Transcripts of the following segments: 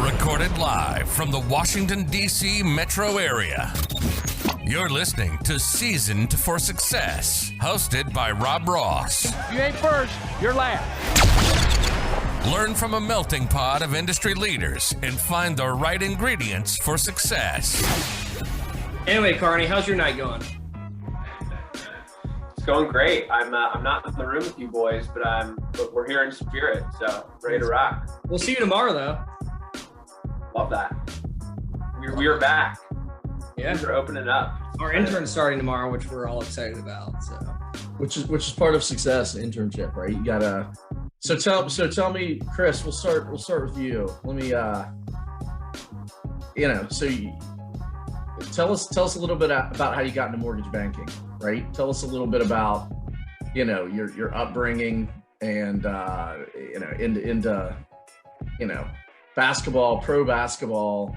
Recorded live from the Washington, D.C. metro area. You're listening to Seasoned for Success, hosted by Rob Ross. You ain't first, you're last. Learn from a melting pot of industry leaders and find the right ingredients for success. Anyway, Kearney, how's your night going? It's going great. I'm not in the room with you boys, but we're here in spirit, so ready to rock. We'll see you tomorrow, though. Love that. We are back. Yeah, Things are opening up. Our intern's starting tomorrow, which we're all excited about. So, which is part of success, internship, right? You gotta. So tell me, Chris. We'll start with you. Let me. Tell us a little bit about how you got into mortgage banking, right? Tell us a little bit about, your upbringing and into basketball, pro basketball,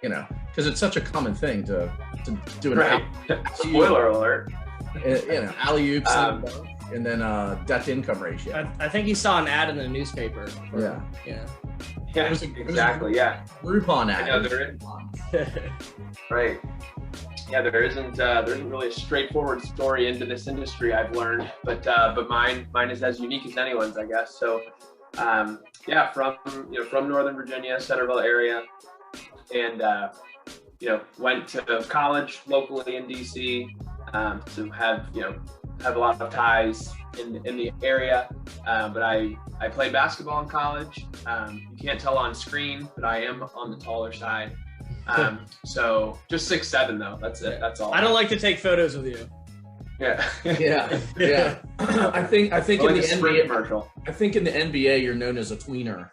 because it's such a common thing to do an right. Spoiler alert. Alley-oops and then debt to income ratio. I think he saw an ad in the newspaper. Yeah, exactly. Yeah. Groupon ad. I know there is. Right. Yeah, there isn't really a straightforward story into this industry, I've learned, but mine is as unique as anyone's, I guess. So, from Northern Virginia, Centerville area, and went to college locally in DC, to have a lot of ties in the area, but I played basketball in college. You can't tell on screen, but I am on the taller side. So just 6'7" though. That's it. That's all. I don't like to take photos with you. Yeah. Yeah. I think like in the NBA commercial. I think in the NBA you're known as a tweener.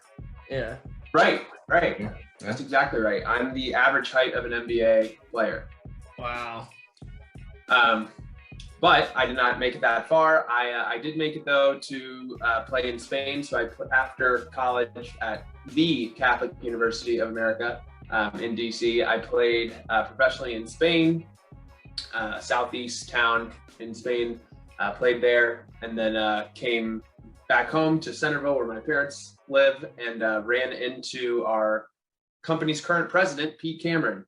Yeah. Right. Yeah. That's exactly right. I'm the average height of an NBA player. Wow. But I did not make it that far. I did make it though to play in Spain. So after college at the Catholic University of America in DC, I played professionally in Spain, southeast town in Spain. Played there, and then came back home to Centerville where my parents live, and ran into our company's current president, Pete Cameron,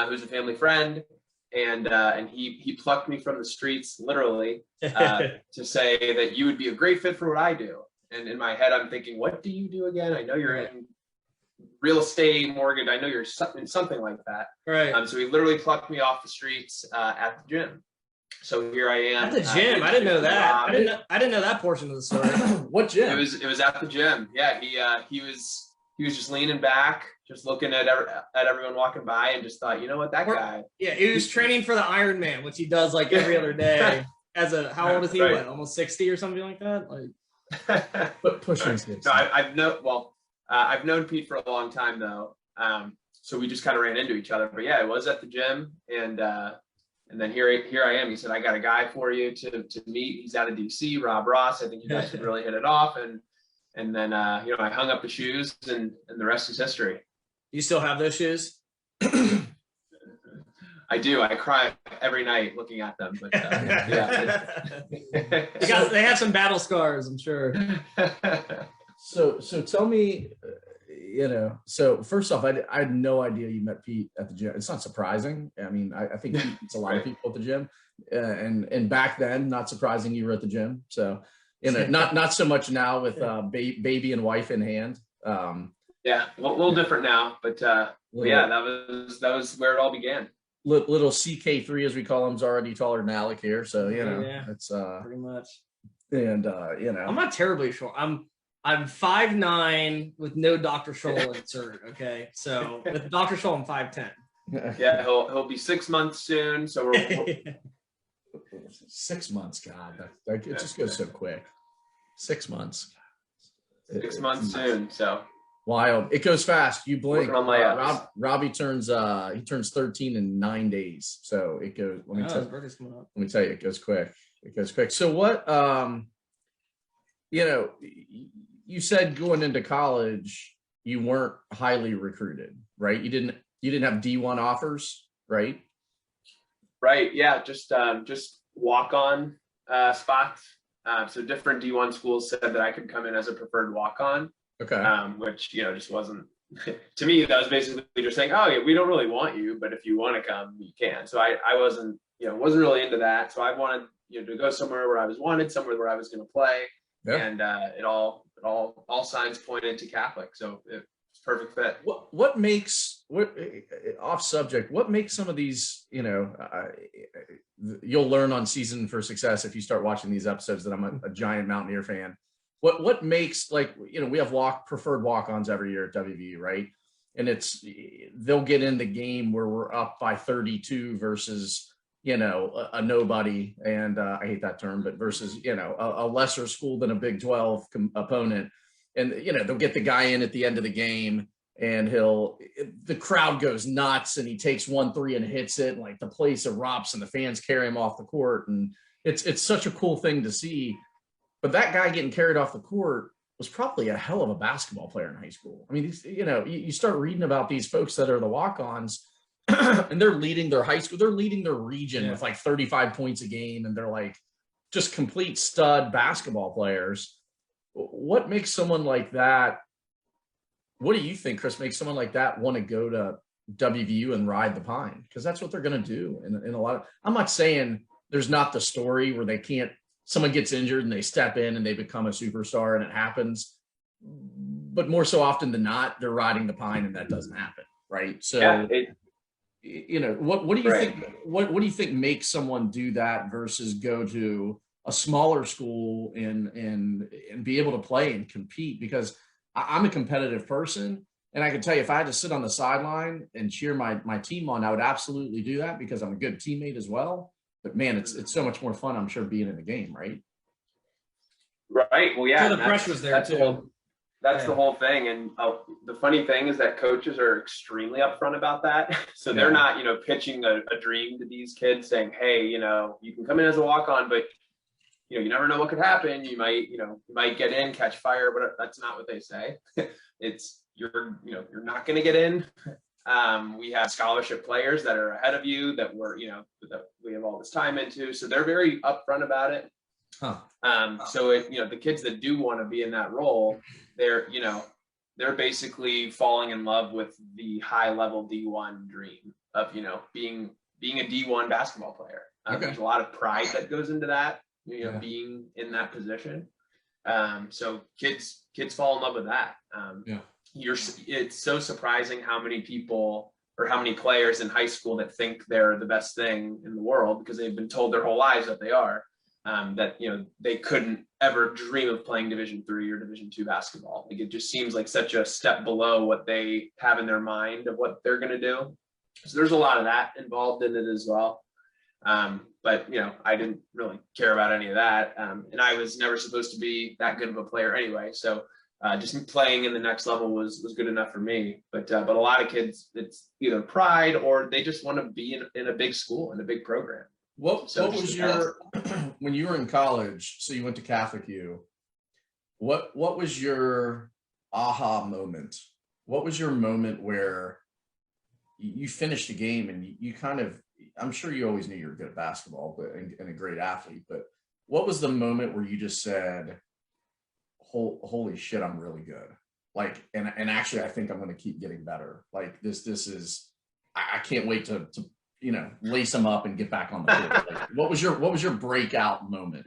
who's a family friend. And he plucked me from the streets, literally, to say that you would be a great fit for what I do. And in my head, I'm thinking, what do you do again? I know you're in real estate, mortgage. I know you're in something like that. Right. So he literally plucked me off the streets at the gym. So here I am. At the gym? I didn't know that. I didn't know that portion of the story. What gym? It was at the gym. Yeah, he was just leaning back, just looking at everyone walking by, and just thought, you know what, that guy. Yeah, he was training for the Ironman, which he does like every other day. How old is he? Right. What, almost 60 or something like that? But pushing 60. No, I've known Pete for a long time though. So we just kind of ran into each other. But yeah, it was at the gym, and then here I am. He said, I got a guy for you to meet. He's out of DC, Rob Ross. I think you guys would really hit it off. And then I hung up the shoes, and the rest is history. You still have those shoes? I do. I cry every night looking at them. But yeah. They have some battle scars, I'm sure. So tell me, so first off, I had no idea you met Pete at the gym. It's not surprising. I mean, I think Pete meets a lot of people at the gym, and back then, not surprising you were at the gym. So, not so much now with baby and wife in hand. Yeah, a little different now, but yeah, that was where it all began. Little CK3, as we call him, is already taller than Alec here. So it's pretty much. And I'm not terribly short. I'm 5'9" with no Dr. Scholl insert. Okay, so with Dr. Scholl, I'm 5'10". Yeah, he'll be 6 months soon. So we're 6 months. God, it just goes so quick. 6 months. 6 months soon. So wild. It goes fast. You blink. Robbie turns 13 in 9 days. So it goes. Let me tell you, it goes quick. It goes quick. So what? You said going into college, you weren't highly recruited, right? You didn't have D1 offers, right? Right. Yeah. Just walk-on spots. So different D1 schools said that I could come in as a preferred walk-on. Okay. Which just wasn't to me, that was basically just saying, oh yeah, we don't really want you, but if you want to come, you can. So I wasn't, wasn't really into that. So I wanted, to go somewhere where I was wanted, somewhere where I was going to play. Yeah. And it all signs pointed to Catholic. So it's perfect fit. What makes, off subject, what makes some of these, you'll learn on Season for Success if you start watching these episodes that I'm a giant Mountaineer fan. What makes, like, we have preferred walk-ons every year at WVU, right? And they'll get in the game where we're up by 32 versus, a nobody, and I hate that term, but versus, a lesser school than a Big 12 opponent. And, they'll get the guy in at the end of the game, and the crowd goes nuts, and he takes 1-3 and hits it, and like the place erupts and the fans carry him off the court. And it's such a cool thing to see. But that guy getting carried off the court was probably a hell of a basketball player in high school. I mean, you start reading about these folks that are the walk-ons, and they're leading their high school, they're leading their region with like 35 points a game, and they're like just complete stud basketball players. What makes someone like that? What do you think, Chris, makes someone like that want to go to WVU and ride the pine? Because that's what they're going to do. In a lot of, I'm not saying there's not the story where someone gets injured and they step in and they become a superstar and it happens, but more so often than not, they're riding the pine and that doesn't happen. Right. So, what do you think, what do you think makes someone do that versus go to a smaller school and be able to play and compete? Because I'm a competitive person, and I can tell you, if I had to sit on the sideline and cheer my team on, I would absolutely do that because I'm a good teammate as well. But man, it's so much more fun, I'm sure, being in the game, right? Right. Well, yeah. So the pressure's there too. That's the whole thing. And the funny thing is that coaches are extremely upfront about that. So they're not, pitching a dream to these kids saying, hey, you can come in as a walk-on, but you never know what could happen. You might get in, catch fire, but that's not what they say. It's you're not going to get in. We have scholarship players that are ahead of you that that we have all this time into. So they're very upfront about it. Huh. So the kids that do want to be in that role, they're basically falling in love with the high level D1 dream of, being a D1 basketball player. There's a lot of pride that goes into that. Being in that position. So kids fall in love with that. It's so surprising how many people or how many players in high school that think they're the best thing in the world because they've been told their whole lives that they are, that, they couldn't ever dream of playing Division III or Division II basketball. Like, it just seems like such a step below what they have in their mind of what they're going to do. So there's a lot of that involved in it as well. But I didn't really care about any of that. And I was never supposed to be that good of a player anyway. So just playing in the next level was good enough for me. But a lot of kids, it's either pride or they just want to be in a big school, in a big program. What was your, when you were in college, so you went to Catholic U, what was your aha moment? What was your moment where you finished the game and you kind of, I'm sure you always knew you were good at basketball, but and a great athlete, but what was the moment where you just said, holy shit, I'm really good. Like, and actually I think I'm going to keep getting better. Like this is, I can't wait to lace them up and get back on the court. Like, what was your breakout moment?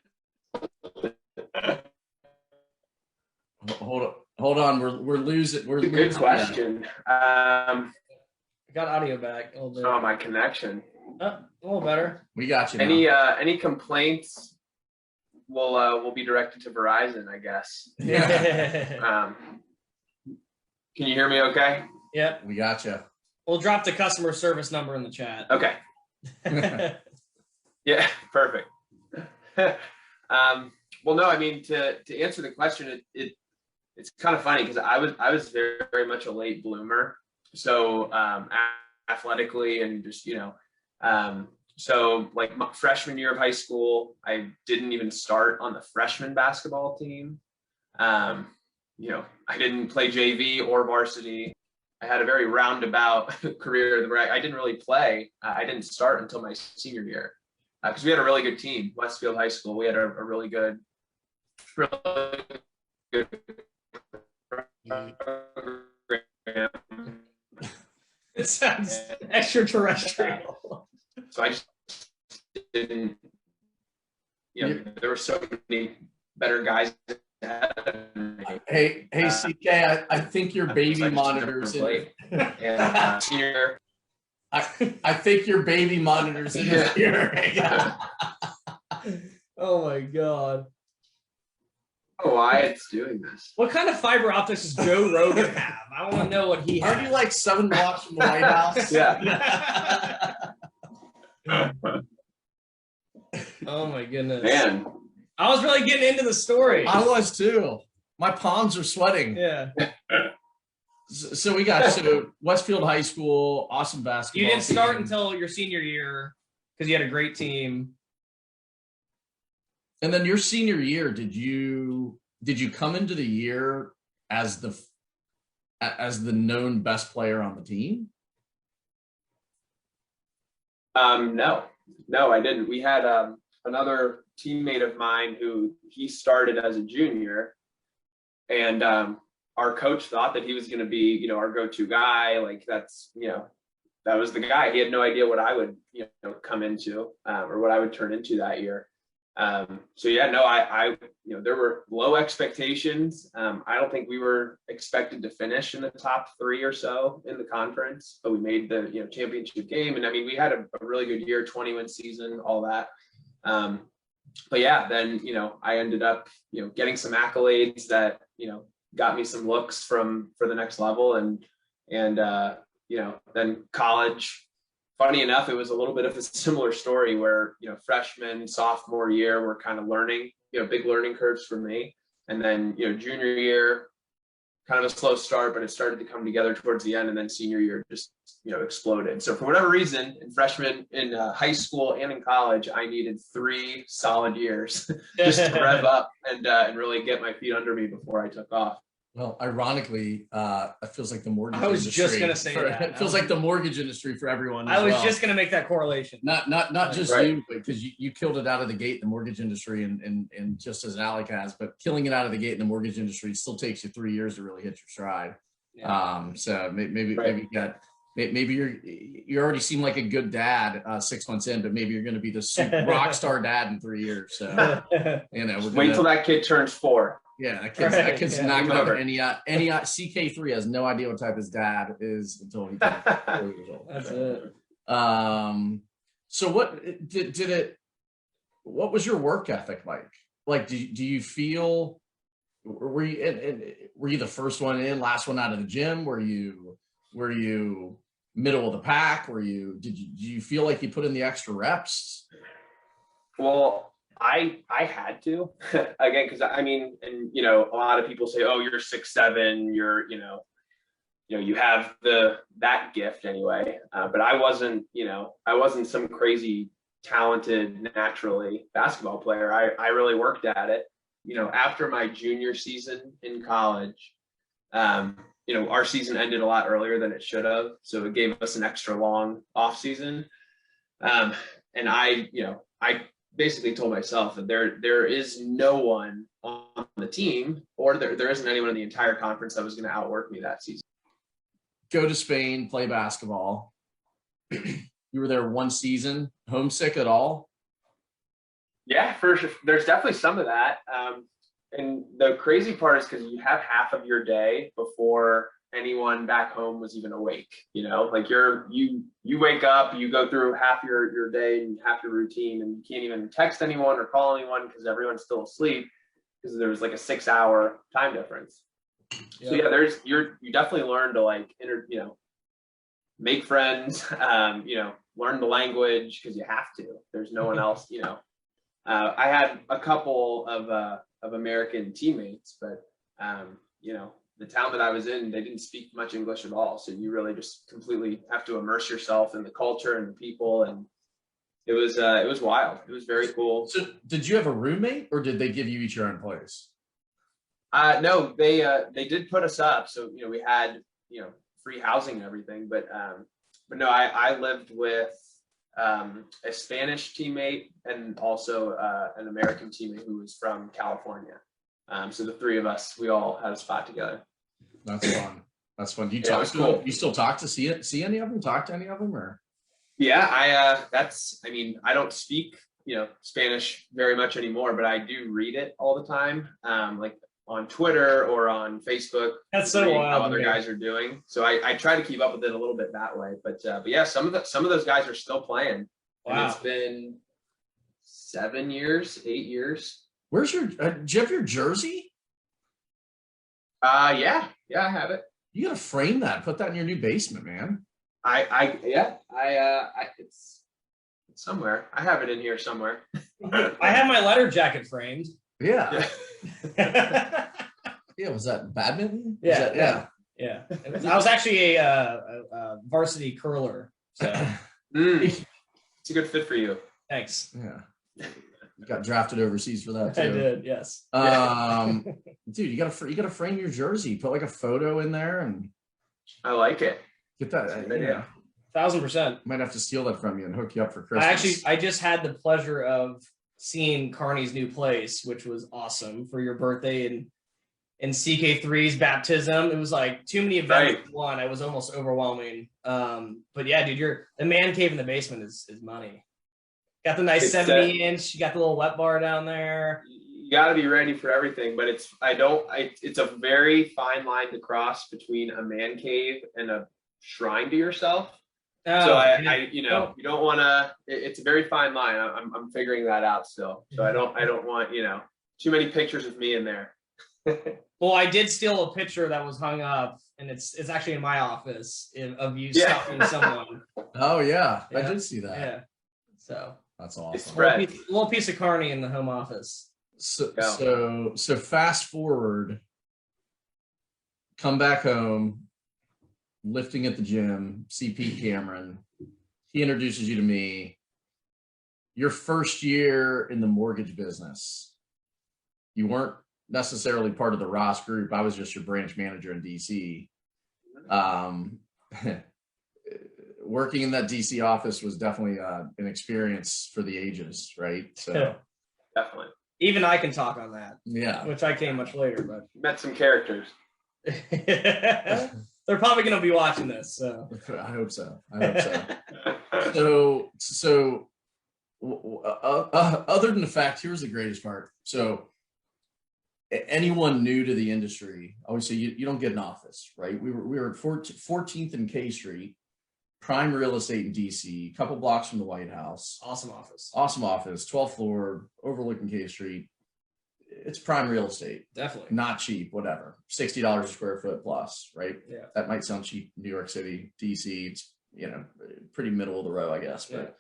Hold on. We're losing. We're good question. I got audio back. A little bit. Oh, my connection. A little better. We got you now. Any complaints will be directed to Verizon, I guess. Yeah. Can you hear me okay? Yep. We got you. We'll drop the customer service number in the chat. Okay. Yeah, perfect. Well, no, I mean, to answer the question, it's kind of funny because I was very, very much a late bloomer. So athletically and just, so like my freshman year of high school, I didn't even start on the freshman basketball team. I didn't play JV or varsity. I had a very roundabout career where I didn't really play. I didn't start until my senior year because we had a really good team, Westfield High School. We had a really good program. That sounds extraterrestrial. So I just didn't, there were so many better guys. Hey, CK, I think your baby monitors in and senior. I think your baby monitors in here. Oh my God. Why it's doing this? What kind of fiber optics does Joe Rogan have? I want to know what he has. Aren't you like 7 blocks from the White House? Yeah. Oh my goodness. Man. I was really getting into the story. I was too. My palms are sweating. Yeah. So we got Westfield High School, awesome basketball. You didn't start team. until your senior year because you had a great team. And then your senior year, did you come into the year as the known best player on the team? No, I didn't. We had another teammate of mine who he started as a junior, and our coach thought that he was going to be, our go-to guy. Like that's, that was the guy. He had no idea what I would, come into or what I would turn into that year. So yeah, no, I there were low expectations. I don't think we were expected to finish in the top 3 or so in the conference, but we made the, championship game. And I mean, we had a really good year, 20-win season, all that. But yeah, then, I ended up, getting some accolades that, got me some looks for the next level. And then college. Funny enough, it was a little bit of a similar story where, freshman, sophomore year, we're kind of learning, big learning curves for me. And then, junior year, kind of a slow start, but it started to come together towards the end. And then senior year just, exploded. So for whatever reason, in freshman, in high school and in college, I needed 3 solid years just to rev up and really get my feet under me before I took off. Well, ironically, it feels like the mortgage industry. I was just going to say that. It feels like the mortgage industry for everyone. I was just going to make that correlation. Not just right. you, because you killed it out of the gate in the mortgage industry, and just as Alec has, but killing it out of the gate in the mortgage industry still takes you 3 years to really hit your stride. Yeah. So maybe you already seem like a good dad 6 months in, but maybe you're going to be the rock star dad in 3 years. So wait till that kid turns 4. Yeah, that kid's not going to have any CK3 has no idea what type his dad is until he turns 4 years old. That's it. So what what was your work ethic like? Like, do you feel, were you the first one in, last one out of the gym? Were you middle of the pack? Did you feel like you put in the extra reps? Well, I had to again, because I mean, and a lot of people say, oh, you're 6'7", you're you have that gift anyway, but I wasn't some crazy talented naturally basketball player. I really worked at it. After my junior season in college, our season ended a lot earlier than it should have, so it gave us an extra long off season, and I basically told myself that there is no one on the team, or there isn't anyone in the entire conference that was going to outwork me that season. Go to Spain, play basketball. You were there 1 season. Homesick at all? Yeah, for sure. There's definitely some of that. And the crazy part is because you have half of your day before anyone back home was even awake. Like you wake up, you go through half your day and half your routine, and you can't even text anyone or call anyone because everyone's still asleep because there was like a 6-hour time difference. Yeah. So yeah, you definitely learn to make friends, learn the language because you have to. There's no one else. I had a couple of American teammates, but the town that I was in, they didn't speak much English at all. So you really just completely have to immerse yourself in the culture and the people. And it was wild. It was very cool. So did you have a roommate, or did they give you each your own place? No, they did put us up. So, we had, free housing and everything, but no, I lived with a Spanish teammate and also an American teammate who was from California. So the 3 of us, we all had a spot together. That's fun. That's fun. Do you Yeah, it was cool. You still talk to see any of them? Talk to any of them, or? Yeah, I mean, I don't speak, Spanish very much anymore, but I do read it all the time. Like on Twitter or on Facebook. That's so reading wild how other to me. guys are doing. So I try to keep up with it a little bit that way. But yeah, some of those guys are still playing. Wow. And it's been 7 years, 8 years. Where's your do you have your jersey? Yeah, I have it. You gotta frame that, put that in your new basement, man. It's somewhere. I have it in here somewhere. I have my letter jacket framed. Yeah. Yeah. Yeah, was that badminton? Yeah. I was actually a varsity curler. So It's a good fit for you. thanks. Yeah. You got drafted overseas for that too. I did, yes. Dude, you gotta frame your jersey, put like a photo in there and I like it. get that. That's a good idea. 1,000%. Might have to steal that from you and hook you up for Christmas. I just had the pleasure of seeing Kearney's new place, which was awesome for your birthday and CK3's baptism. It was like too many events in one. It was almost overwhelming. But yeah, dude, the man cave in the basement is money. Got the nice 70-inch. You got the little wet bar down there. You got to be ready for everything, but it's a very fine line to cross between a man cave and a shrine to yourself. So you don't want to. It's a very fine line. I'm figuring that out still. So I don't want too many pictures of me in there. Well, I did steal a picture that was hung up, and it's actually in my office of you stuffing someone. Oh yeah, I Yeah. did see that. Yeah. So That's awesome. little piece of Kearney in the home office. So fast forward, come back home, lifting at the gym, see Pete Cameron. He introduces you to me. Your first year in the mortgage business, you weren't necessarily part of the Ross group. I was just your branch manager in DC. Working in that DC office was definitely an experience for the ages, right? So Definitely. Even I can talk on that. Yeah. Which I came much later, but Met some characters. they're probably going to be watching this. So I hope so. So other than the fact, here's the greatest part. So anyone new to the industry, obviously you don't get an office, right? We were at 14th and K Street, prime real estate in DC, a couple blocks from the White House. awesome office. 12th floor, overlooking K Street. It's prime real estate. Definitely. Not cheap, whatever. $60 a square foot plus, right? Yeah. That might sound cheap. New York City, DC, it's pretty middle of the row, I guess. But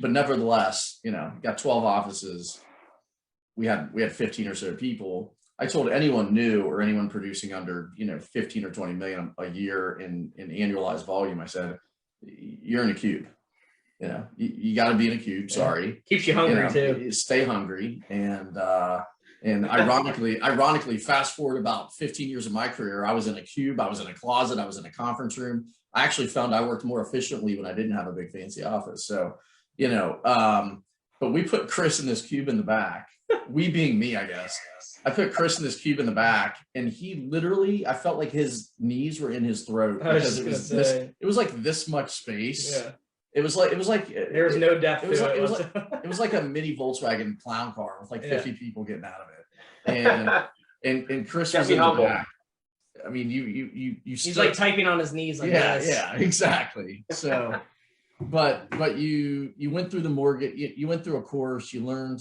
but nevertheless, got 12 offices. We had 15 or so people. I told anyone new or anyone producing under 15 or 20 million a year in annualized volume, I said, you're in a cube. You got to be in a cube. Sorry, Keeps you hungry too. Stay hungry. And ironically, fast forward about 15 years of my career, I was in a cube, I was in a closet, I was in a conference room. I actually found I worked more efficiently when I didn't have a big fancy office. So, but we put Chris in this cube in the back. We being me, I guess. I put Chris in this cube in the back, and he literally, I felt like his knees were in his throat because it was like this much space. Yeah. It was like There was no depth. It was like a mini Volkswagen clown car with like 50 people getting out of it, and Chris was in the back. I mean, you. He's like typing on his knees. Like this. Yeah, exactly. So, but you went through the mortgage. You went through a course. You learned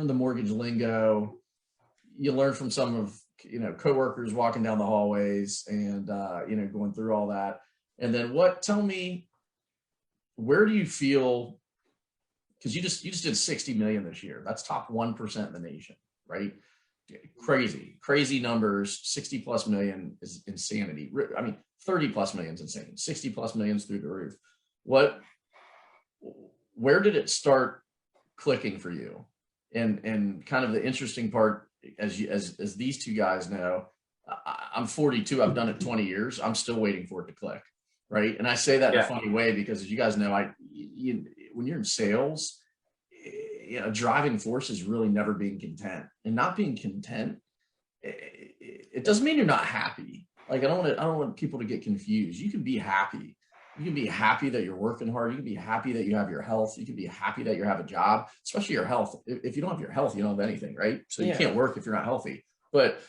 the mortgage lingo. You learned from some of coworkers walking down the hallways and going through all that. And then tell me, where do you feel, because you just did 60 million this year. That's top 1% in the nation, right? Crazy numbers. 60 plus million is insanity. I mean, 30 plus million is insane. 60 plus million is through the roof. Where did it start clicking for you? And kind of the interesting part, as these two guys know, I'm 42. I've done it 20 years. I'm still waiting for it to click, right? And I say that in a funny way because, as you guys know, when you're in sales, driving force is really never being content. And not being content it doesn't mean you're not happy. Like I don't want people to get confused. You can be happy. You can be happy that you're working hard. You can be happy that you have your health. You can be happy that you have a job, especially your health. If you don't have your health, you don't have anything, right? So you can't work if you're not healthy. But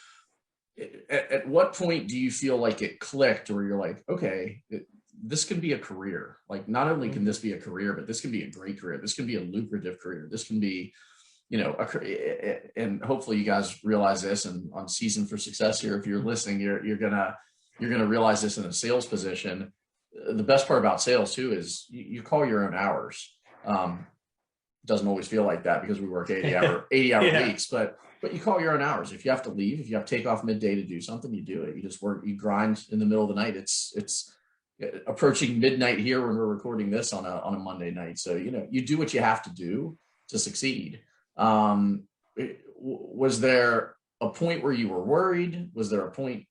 at what point do you feel like it clicked where you're like, okay, this can be a career. Like not only can this be a career, but this can be a great career. This can be a lucrative career. This can be, and hopefully you guys realize this, and on Season for Success here, if you're listening, you're gonna realize this in a sales position. The best part about sales too is you call your own hours. Doesn't always feel like that because we work 80 hour weeks, but you call your own hours. If you have to leave, if you have to take off midday to do something, you do it. You just work, you grind in the middle of the night. It's approaching midnight here when we're recording this on a Monday night. So, you do what you have to do to succeed. Was there a point where you were worried? Was there a point,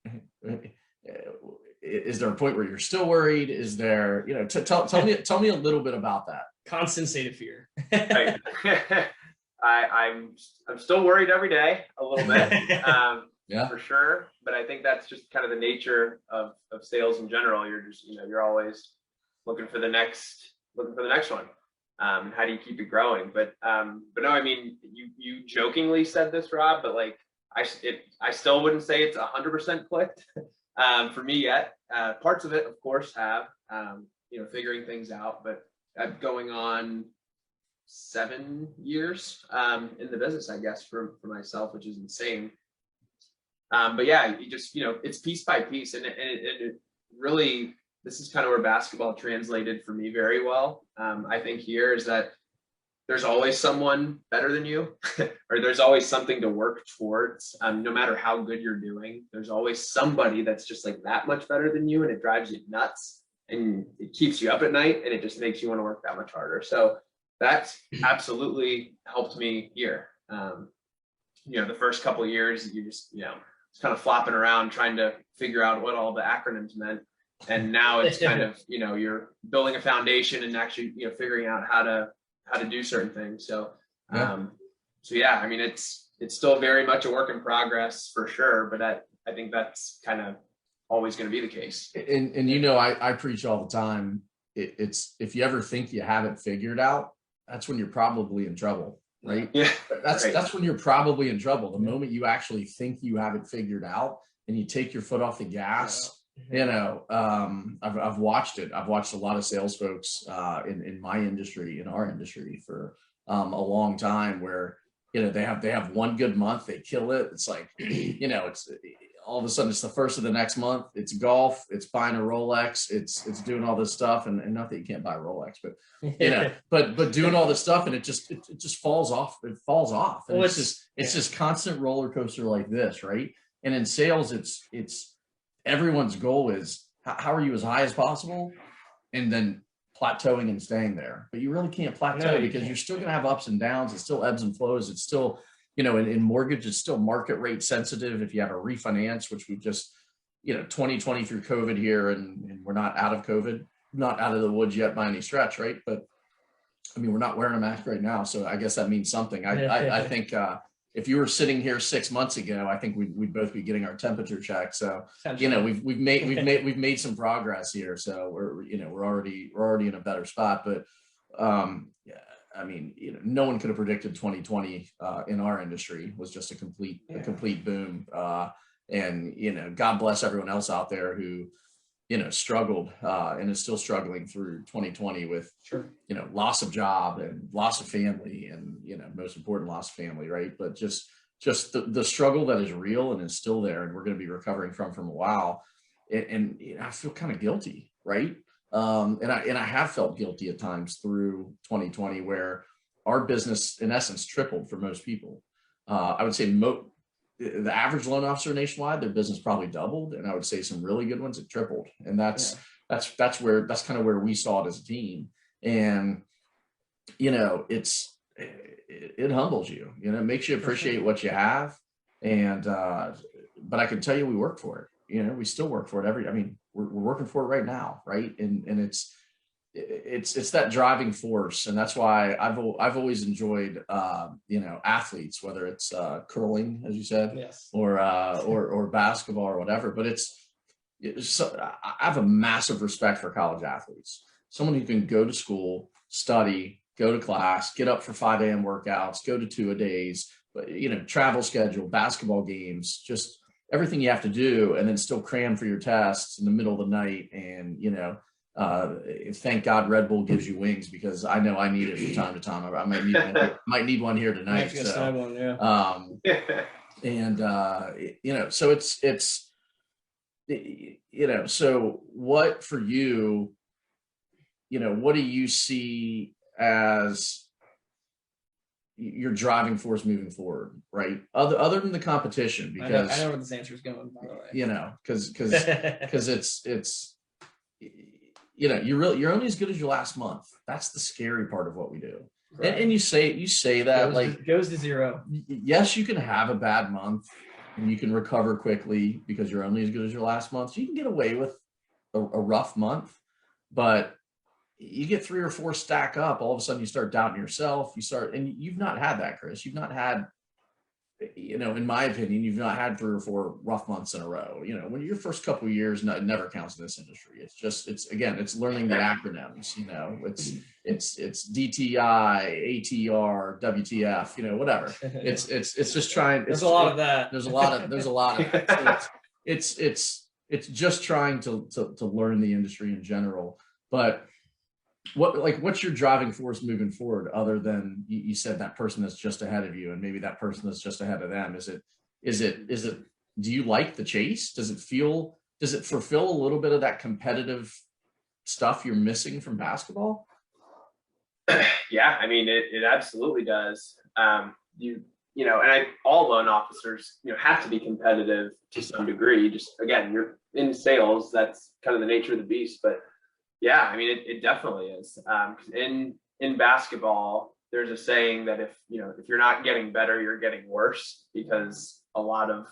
is there a point where you're still worried? Is there, tell me a little bit about that. Constant state of fear. I'm still worried every day a little bit, Yeah, for sure. But I think that's just kind of the nature of sales in general. You're just, you're always looking for the next one. How do you keep it growing? But no, I mean, you jokingly said this, Rob, but like I still wouldn't say it's 100% clicked for me yet. Parts of it, of course, have figuring things out, but going on 7 years in the business, I guess, for myself, which is insane. But yeah, you just, it's piece by piece, and it really, this is kind of where basketball translated for me very well. I think here is that there's always someone better than you, or there's always something to work towards. No matter how good you're doing, there's always somebody that's just like that much better than you, and it drives you nuts, and it keeps you up at night, and it just makes you want to work that much harder. So that's absolutely helped me here. The first couple of years, you just, it's kind of flopping around trying to figure out what all the acronyms meant. And now it's kind of, you're building a foundation and actually, figuring out how to do certain things. So, yeah, I mean, it's still very much a work in progress for sure, but I think that's kind of always going to be the case. And I preach all the time. It's if you ever think you have it figured out, that's when you're probably in trouble, right? Yeah, that's when you're probably in trouble. The moment you actually think you have it figured out and you take your foot off the gas. I've watched it. I've watched a lot of sales folks in my industry, in our industry, for a long time, where they have one good month, they kill it. It's like it's all of a sudden it's the first of the next month. It's golf. It's buying a Rolex. It's doing all this stuff, and not that you can't buy a Rolex, but but doing all this stuff, and it just falls off. It falls off. And Well, it's just constant roller coaster like this, right? And in sales, it's everyone's goal is how are you as high as possible, and then plateauing and staying there. But you really can't plateau because you're still going to have ups and downs. It's still ebbs and flows. It's still, in mortgage, it's still market rate sensitive. If you have a refinance, which we just, 2020 through COVID here, and we're not out of COVID, not out of the woods yet by any stretch, right? But I mean, we're not wearing a mask right now, so I guess that means something. I think if you were sitting here 6 months ago, I think we'd both be getting our temperature checked. So we've made some progress here. So we're already in a better spot. But I mean, no one could have predicted 2020 in our industry was just a complete boom. And God bless everyone else out there who struggled and is still struggling through 2020 with loss of job and loss of family, and most important, loss of family, right? But just the struggle that is real and is still there, and we're going to be recovering from a while. And I feel kind of guilty, right? And I have felt guilty at times through 2020, where our business in essence tripled for most people. I would say the average loan officer nationwide, their business probably doubled, and I would say some really good ones, it tripled. And that's kind of where we saw it as a team. And it humbles you. It makes you appreciate what you have. And but I can tell you, we work for it. We still work for it we're working for it right now, right? And it's that driving force, and that's why I've always enjoyed athletes, whether it's curling, as you said, Yes, or basketball or whatever. But I have a massive respect for college athletes. Someone who can go to school, study, go to class, get up for 5 a.m. workouts, go to 2-a-days, but travel schedule, basketball games, just everything you have to do, and then still cram for your tests in the middle of the night. And thank God Red Bull gives you wings, because I know I need it from time to time. I might need one here tonight. So, one, yeah. So it's so what for you, what do you see as your driving force moving forward, right? Other than the competition, because I know where this answer is going, by the way. Because it's you're only as good as your last month. That's the scary part of what we do. Right. And you say that goes to zero. Yes, you can have a bad month and you can recover quickly because you're only as good as your last month. So you can get away with a rough month, but you get 3 or 4 stack up, all of a sudden you start doubting yourself. And you've not had that, Chris. You've not had, in my opinion, you've not had 3 or 4 rough months in a row. When your first couple of years, it never counts in this industry. It's learning the acronyms. It's DTI, ATR, WTF, whatever. It's just trying. There's a lot of that. There's a lot of it. So it's just trying to learn the industry in general. But what's your driving force moving forward, other than you said that person that's just ahead of you, and maybe that person that's just ahead of them? Is it do you like the chase? Does it fulfill a little bit of that competitive stuff you're missing from basketball? Yeah, I mean, it absolutely does. And all loan officers, have to be competitive to some degree. Just, again, you're in sales, that's kind of the nature of the beast. But yeah, I mean, it definitely is. In basketball, there's a saying that if you're not getting better, you're getting worse, because a lot of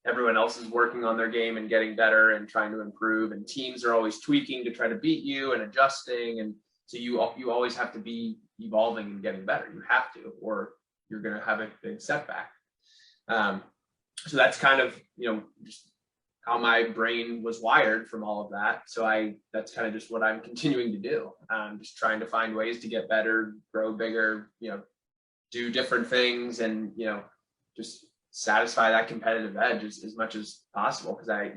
everyone else is working on their game and getting better and trying to improve, and teams are always tweaking to try to beat you and adjusting. And so you always have to be evolving and getting better. You have to, or you're going to have a big setback. So that's kind of, just how my brain was wired from all of that. So that's kind of just what I'm continuing to do. Just trying to find ways to get better, grow bigger, do different things, and, just satisfy that competitive edge as much as possible. Cause I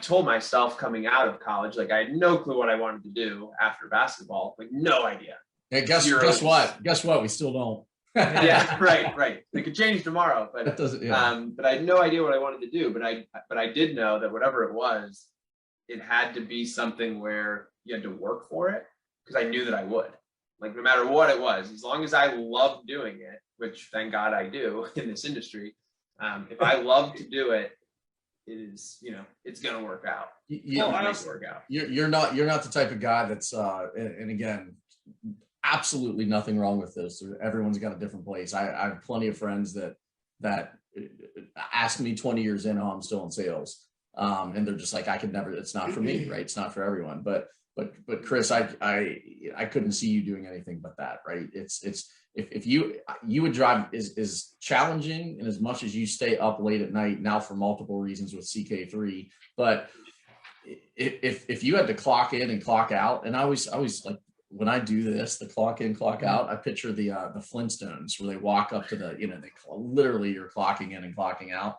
told myself coming out of college, I had no clue what I wanted to do after basketball, no idea. Hey, guess what? We still don't. Yeah, right. It could change tomorrow, but that doesn't. Yeah. But I had no idea what I wanted to do. But I did know that whatever it was, it had to be something where you had to work for it, because I knew that I would. No matter what it was, as long as I loved doing it, which thank God I do in this industry. If I love to do it, it is, it's gonna work out. Work out. You're not the type of guy that's and again, absolutely nothing wrong with this. Everyone's got a different place. I have plenty of friends that ask me 20 years in how I'm still in sales, and they're just like, I could never. It's not for me, right? It's not for everyone. But Chris, I couldn't see you doing anything but that, right? It's if you would drive is challenging, and as much as you stay up late at night now for multiple reasons with CK3, but if you had to clock in and clock out, and I always like, when I do this, the clock in, clock out, I picture the Flintstones where they walk up to the, literally you're clocking in and clocking out.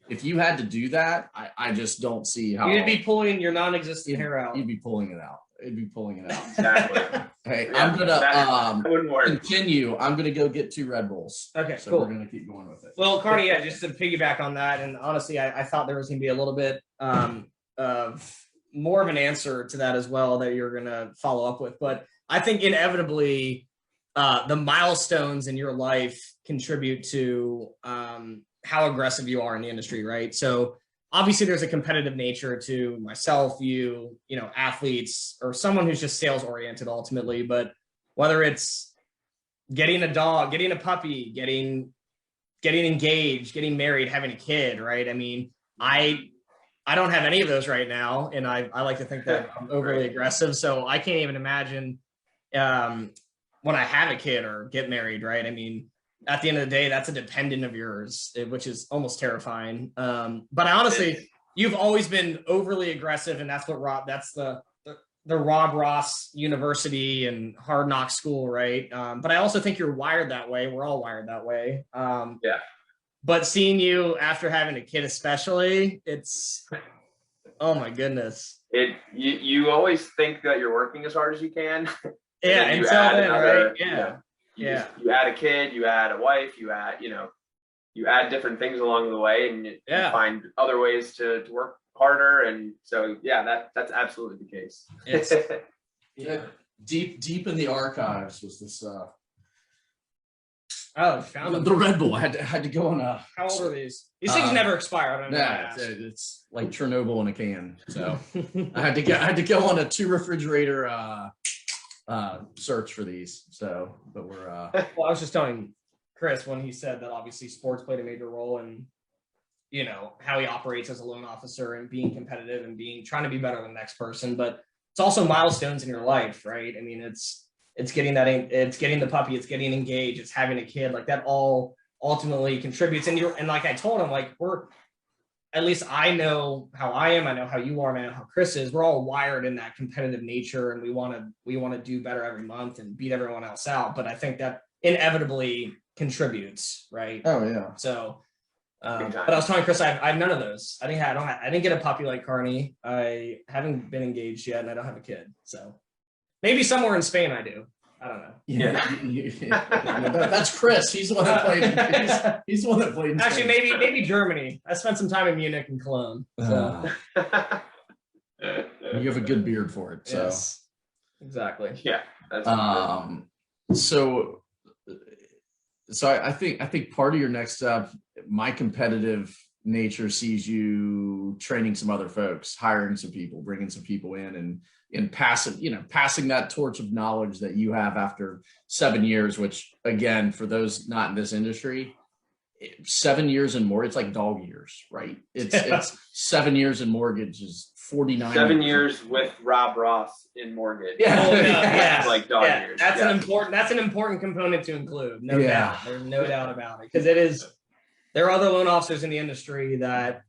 If you had to do that, I just don't see how you'd be pulling your non-existent hair out. You'd be pulling it out. It'd be pulling it out. Exactly. Hey, yeah, I'm gonna continue. I'm gonna go get 2 Red Bulls. Okay, so cool. We're gonna keep going with it. Well, Kearney, just to piggyback on that, and honestly, I thought there was gonna be a little bit of more of an answer to that as well that you're gonna follow up with, but I think inevitably the milestones in your life contribute to how aggressive you are in the industry, right? So obviously there's a competitive nature to myself, athletes, or someone who's just sales oriented ultimately, but whether it's getting a dog, getting a puppy, getting engaged, getting married, having a kid, right? I mean, I don't have any of those right now. And I like to think that I'm overly aggressive. So I can't even imagine when I have a kid or get married, right? I mean, at the end of the day, that's a dependent of yours, which is almost terrifying. But I honestly, you've always been overly aggressive, and that's the Rob Ross University and Hard Knock School, right? But I also think you're wired that way. We're all wired that way. Yeah. But seeing you after having a kid, especially, it's, oh my goodness. You always think that you're working as hard as you can. Yeah, you until add then, another, right? Yeah. You add a kid, you add a wife, you add different things along the way, and you find other ways to work harder. And so, that's absolutely the case. It's deep in the archives was this. Found the Red Bull. I had to go on a. How old are these? These things never expire. I don't know. Yeah, it's like Chernobyl in a can. So I had to go on a 2 refrigerator search for these. So, but we're. Well, I was just telling Chris when he said that obviously sports played a major role in, how he operates as a loan officer and being competitive and trying to be better than the next person. But it's also milestones in your life, right? I mean, it's getting the puppy, it's getting engaged, it's having a kid, like that all ultimately contributes. And like I told him, like at least I know how I am, I know how you are, man, how Chris is. We're all wired in that competitive nature, and we want to do better every month and beat everyone else out. But I think that inevitably contributes, right? Oh yeah. So, but I was telling Chris, I have none of those. I didn't get a puppy like Kearney. I haven't been engaged yet, and I don't have a kid. So maybe somewhere in Spain I do. I don't know. Yeah. That's Chris. He's the one that played. He's the one that played. Actually, maybe Germany. I spent some time in Munich and Cologne. So. You have a good beard for it. So yes, exactly. Yeah. That's so I think part of your next step, my competitive nature sees you training some other folks, hiring some people, bringing some people in, and passing that torch of knowledge that you have after 7 years, which again, for those not in this industry, 7 years and more, it's like dog years, right? It's 7 years in mortgage is 49. 7 years with Rob Ross in mortgage. Yeah. Yeah. Like dog years. That's an important component to include. No doubt. There's no doubt about it. Because there are other loan officers in the industry that,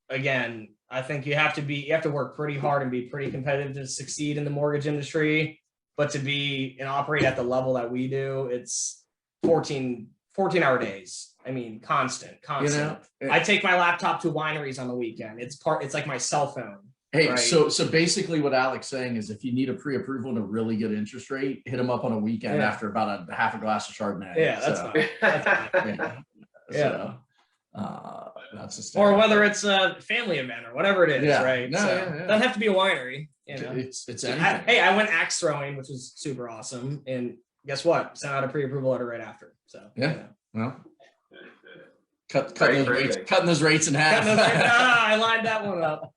again, I think you have to work pretty hard and be pretty competitive to succeed in the mortgage industry. But to be and operate at the level that we do, it's 14-hour days. I mean, constant. I take my laptop to wineries on the weekend. It's like my cell phone. Hey, right? so basically what Alec's saying is if you need a pre-approval and a really good interest rate, hit him up on a weekend after about a half a glass of Chardonnay. Yeah, that's fine. That's fine. Yeah. That's a or whether it's a family event or whatever it is, right? No, Doesn't have to be a winery. It's anything. I went axe throwing, which was super awesome, and guess what? Sent out a pre-approval letter right after. So well, cutting those rates in half. I lined that one up.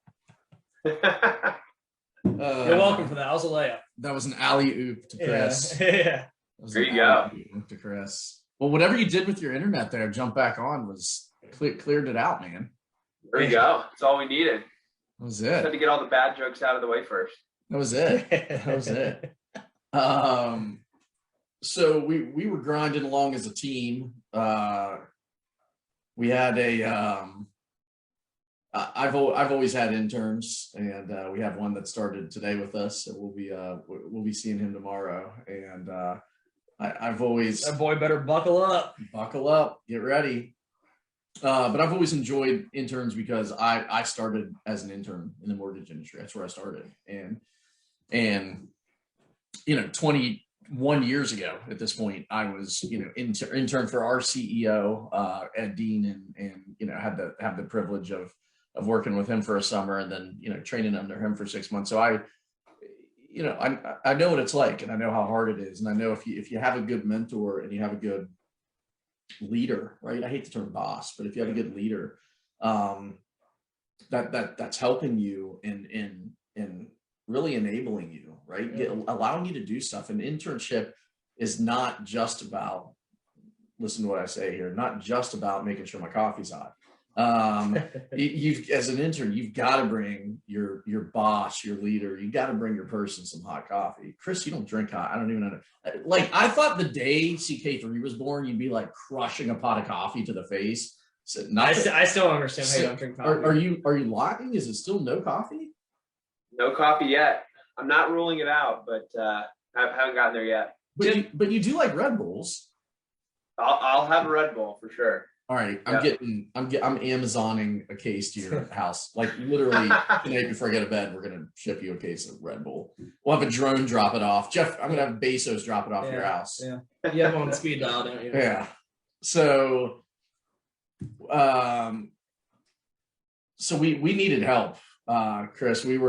You're welcome for that. I was a layup. That was an alley-oop to Chris. Yeah. There you go. To Chris. Well, whatever you did with your internet there, jump back on, was cleared it out, man. There you go. That's all we needed. That was Just it. had to get all the bad jokes out of the way first. That was it. That was it. So we were grinding along as a team. We had I've always had interns, and we have one that started today with us. So we'll be seeing him tomorrow. And I've always, that boy better buckle up, get ready. But I've always enjoyed interns because I started as an intern in the mortgage industry. That's where I started, and 21 years ago at this point, I was intern for our CEO Ed Dean, and had to have the privilege of working with him for a summer, and then training under him for 6 months. So I know what it's like, and I know how hard it is, and I know if you have a good mentor and you have a good leader, right? I hate the term boss, but if you have a good leader, that's helping you and really enabling you, right? Allowing you to do stuff. An internship is not just about, listen to what I say here, not just about making sure my coffee's hot. You as an intern, you've got to bring your boss, your leader, you got to bring your person some hot coffee. Chris, you don't drink hot. I don't even know. Like, I thought the day CK3 was born, you'd be like crushing a pot of coffee to the face. So I still don't understand how you don't drink coffee. Are you lying? Is it still no coffee? No coffee yet. I'm not ruling it out, but I haven't gotten there yet. But you do like Red Bulls. I'll have a Red Bull for sure. All right, I'm Amazoning a case to your house. Like, literally tonight before I go to bed, we're gonna ship you a case of Red Bull. We'll have a drone drop it off. Jeff, I'm gonna have Bezos drop it off your house. Yeah, you have on speed dial, don't you? Yeah. So, we needed help, Chris. We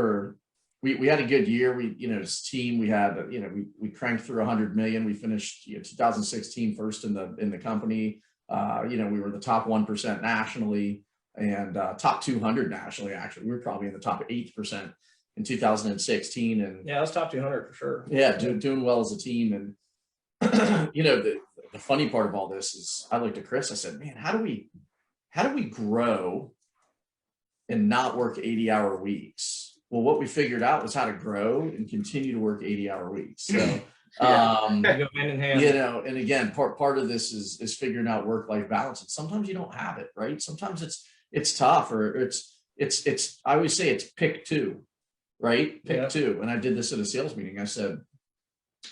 had a good year. As a team, we had, we cranked through 100 million. We finished 2016 first in the company. We were the top 1% nationally and top 200 nationally. Actually, we were probably in the top 8% in 2016. And yeah, it was top 200 for sure. Yeah, doing well as a team. And the funny part of all this is, I looked at Chris. I said, "Man, how do we grow and not work 80-hour weeks?" Well, what we figured out was how to grow and continue to work 80-hour weeks. So. Go hand in hand. And again, part of this is figuring out work-life balance. And sometimes you don't have it, right? Sometimes it's tough, or it's I always say it's pick two, right? Pick two. And I did this at a sales meeting. I said,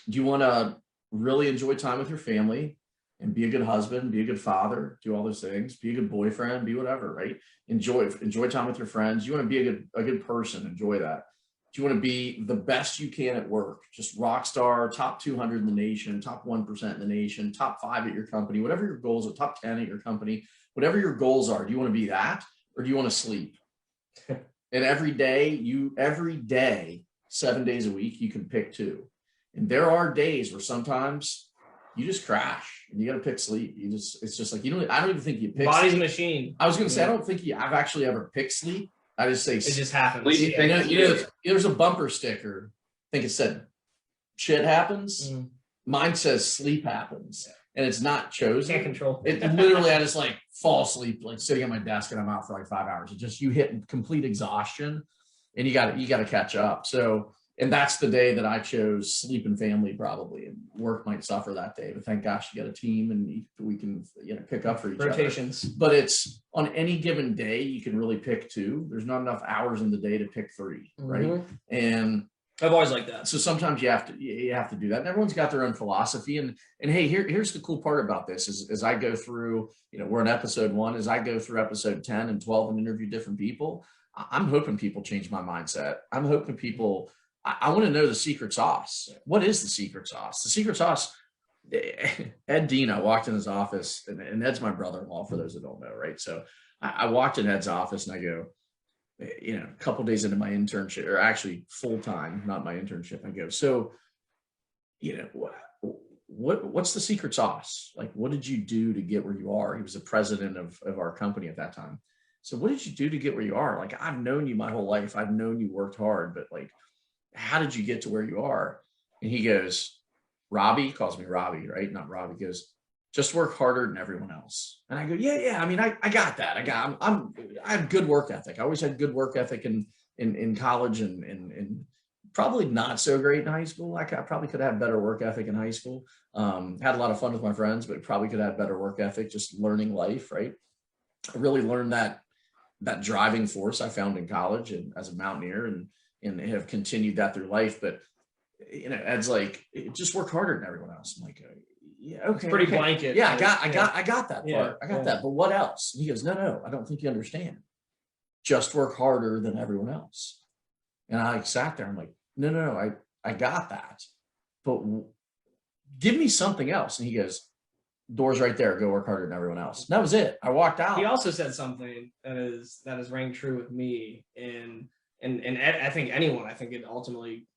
do you want to really enjoy time with your family and be a good husband, be a good father, do all those things, be a good boyfriend, be whatever, right? Enjoy time with your friends. You want to be a good person, enjoy that. Do you want to be the best you can at work, just rock star, top 200 in the nation, top 1% in the nation, top 5 at your company, whatever your goals are, top 10 at your company, whatever your goals are, do you want to be that, or do you want to sleep? And every day, 7 days a week, you can pick two. And there are days where sometimes you just crash and you got to pick sleep. It's just like, I don't even think you pick body's sleep. a machine. I was going to say, I don't think I've actually ever picked sleep. I just say it just happens. There's a bumper sticker. I think it said shit happens. Mm. Mine says sleep happens, and it's not chosen. Can't control it. Literally, I just like fall asleep, like sitting at my desk, and I'm out for like 5 hours. It just, you hit complete exhaustion, and you got to catch up. So, and that's the day that I chose sleep and family probably, and work might suffer that day. But thank gosh you got a team, and we can pick up for each rotations. Other. But it's on any given day you can really pick two. There's not enough hours in the day to pick three, right? Mm-hmm. And I've always liked that. So sometimes you have to do that. And everyone's got their own philosophy. And hey, here's the cool part about this is as I go through, we're in episode 1, as I go through episode 10 and 12 and interview different people, I'm hoping people change my mindset. I'm hoping people. I want to know the secret sauce. What is the secret sauce? The secret sauce, Ed Dean, I walked in his office, and Ed's my brother-in-law, for those that don't know, right? So I walked in Ed's office, and I go, a couple of days into my internship, or actually full-time, not my internship, I go, so, what's the secret sauce? Like, what did you do to get where you are? He was the president of our company at that time. So what did you do to get where you are? Like, I've known you my whole life. I've known you worked hard, but like, how did you get to where you are? And he goes, Robbie, calls me Robbie, right? Not Robbie. He goes, just work harder than everyone else. And I go, yeah. I mean, I got that. I have good work ethic. I always had good work ethic in college and probably not so great in high school. I probably could have had better work ethic in high school. Had a lot of fun with my friends, but probably could have better work ethic, just learning life, right? I really learned that driving force I found in college and as a mountaineer and have continued that through life. But Ed's like, just work harder than everyone else. I'm like, yeah, okay, it's pretty blanket. Yeah, I got that part. I got that. But what else? And he goes, no, I don't think you understand. Just work harder than everyone else. And I sat there. I'm like, no, I got that. But give me something else. And he goes, door's right there. Go work harder than everyone else. And that was it. I walked out. He also said something that has rang true with me. And I think it ultimately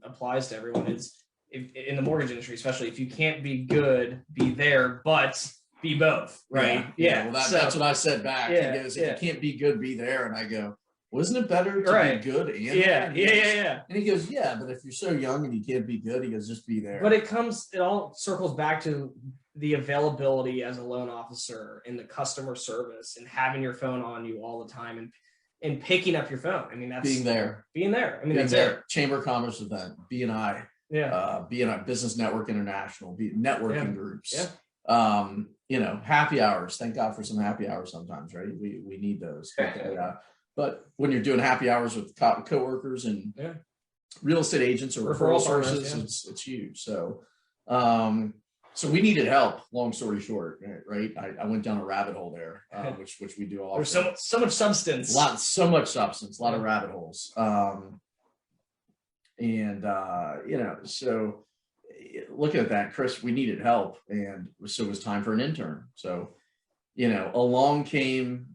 applies to everyone, is if, in the mortgage industry, especially, if you can't be good, be there, but be both, right? Yeah. Well, that's what I said back. He goes, if you can't be good, be there. And I go, wasn't it better to be good? And yeah. And he goes, yeah, but if you're so young and you can't be good, he goes, just be there. But it all circles back to the availability as a loan officer and the customer service and having your phone on you all the time and picking up your phone. I mean, that's being there. I mean, being that's there. it. Chamber of Commerce event, BNI, BNI Business Network International, networking groups. Yeah. Happy hours. Thank God for some happy hours sometimes, right? We need those. But when you're doing happy hours with coworkers and real estate agents or referral sources, it's huge. So, so we needed help. Long story short, right? I went down a rabbit hole there, which we do all. There's so much substance. So much substance. A lot of rabbit holes. So looking at that, Chris, we needed help, and so it was time for an intern. So, along came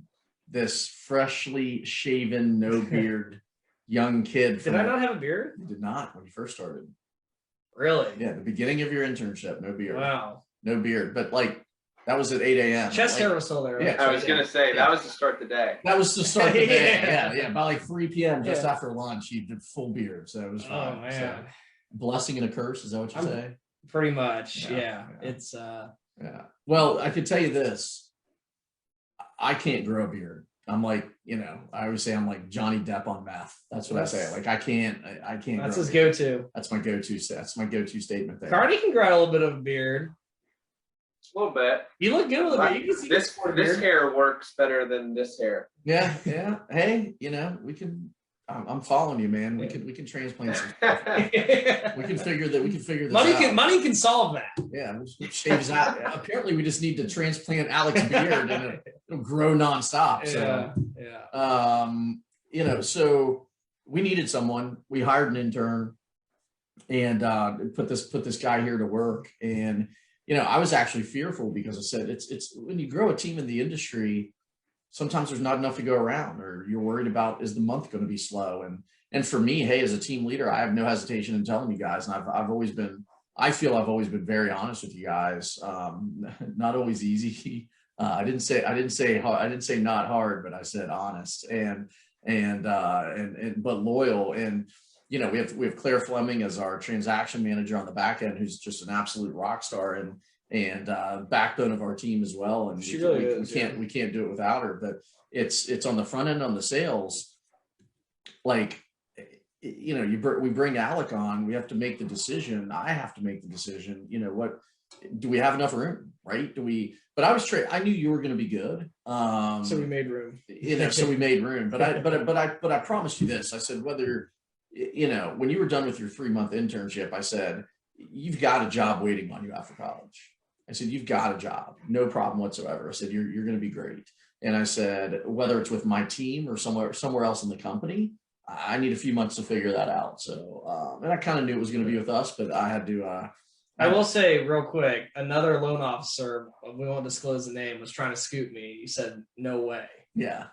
this freshly shaven, no beard, young kid. Did I not have a beard? You did not when you first started. Really? Yeah, the beginning of your internship, no beard. Wow. No beard, but that was at 8 a.m. Chest hair was still there. Right? Yeah, I was gonna say that was to start the day. That was to start the day. Yeah. By 3 p.m. just after lunch, you did full beard, so it was fine. Oh man. So, blessing and a curse, is that what you say? Pretty much. Yeah. It's Well, I could tell you this. I can't grow a beard. I'm I always say I'm like Johnny Depp on meth. That's what I say. I can't. That's his go-to. That's my go-to. That's my go-to statement there. Carney can grow out a little bit of a beard. A little bit. You look good with a beard. You can see this hair works better than this hair. Yeah. Hey, we can. I'm following you, man. We can transplant some stuff. We can figure this out. Money can solve that. Yeah, we'll shave his out. Apparently, we just need to transplant Alec's beard and it'll grow nonstop. So, so we needed someone. We hired an intern and put this guy here to work. And I was actually fearful because I said it's when you grow a team in the industry, sometimes there's not enough to go around, or you're worried about, is the month going to be slow? And for me, hey, as a team leader, I have no hesitation in telling you guys. And I feel I've always been very honest with you guys. Not always easy. I didn't say not hard, but I said honest and but loyal. And, we have Claire Fleming as our transaction manager on the back end, who's just an absolute rock star and backbone of our team as well. And she really is, we can't do it without her. But it's on the front end on the sales. We bring Alec on. We have to make the decision. I have to make the decision. What do we have enough room? Right? But I knew you were going to be good. So we made room. So we made room. But I promised you this. I said, whether when you were done with your 3-month internship, I said, you've got a job waiting on you after college. I said, you've got a job, no problem whatsoever. I said, you're going to be great. And I said, whether it's with my team or somewhere else in the company, I need a few months to figure that out. So, and I kind of knew it was going to be with us, but I had to. I will say real quick, another loan officer, we won't disclose the name, was trying to scoop me. He said, no way. Yeah.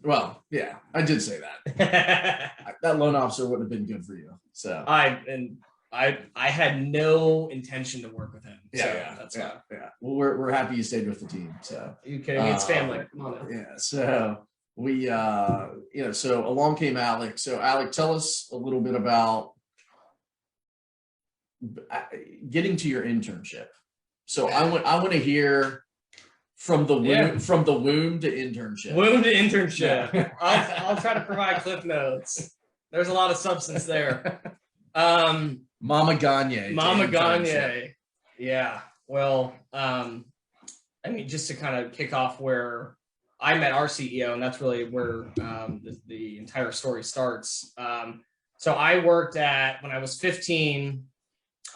Well, yeah, I did say that. That loan officer wouldn't have been good for you. So I had no intention to work with him. That's yeah. Well, we're happy you stayed with the team. So you kidding me? It's family. Come on now. Yeah. So we so along came Alec. So Alec, tell us a little bit about getting to your internship. So I want to hear from the womb to internship. Womb to internship. Yeah. I'll try to provide cliff notes. There's a lot of substance there. Mama Gagne. Yeah. Well, just to kind of kick off where I met our CEO, and that's really where the entire story starts. So when I was 15,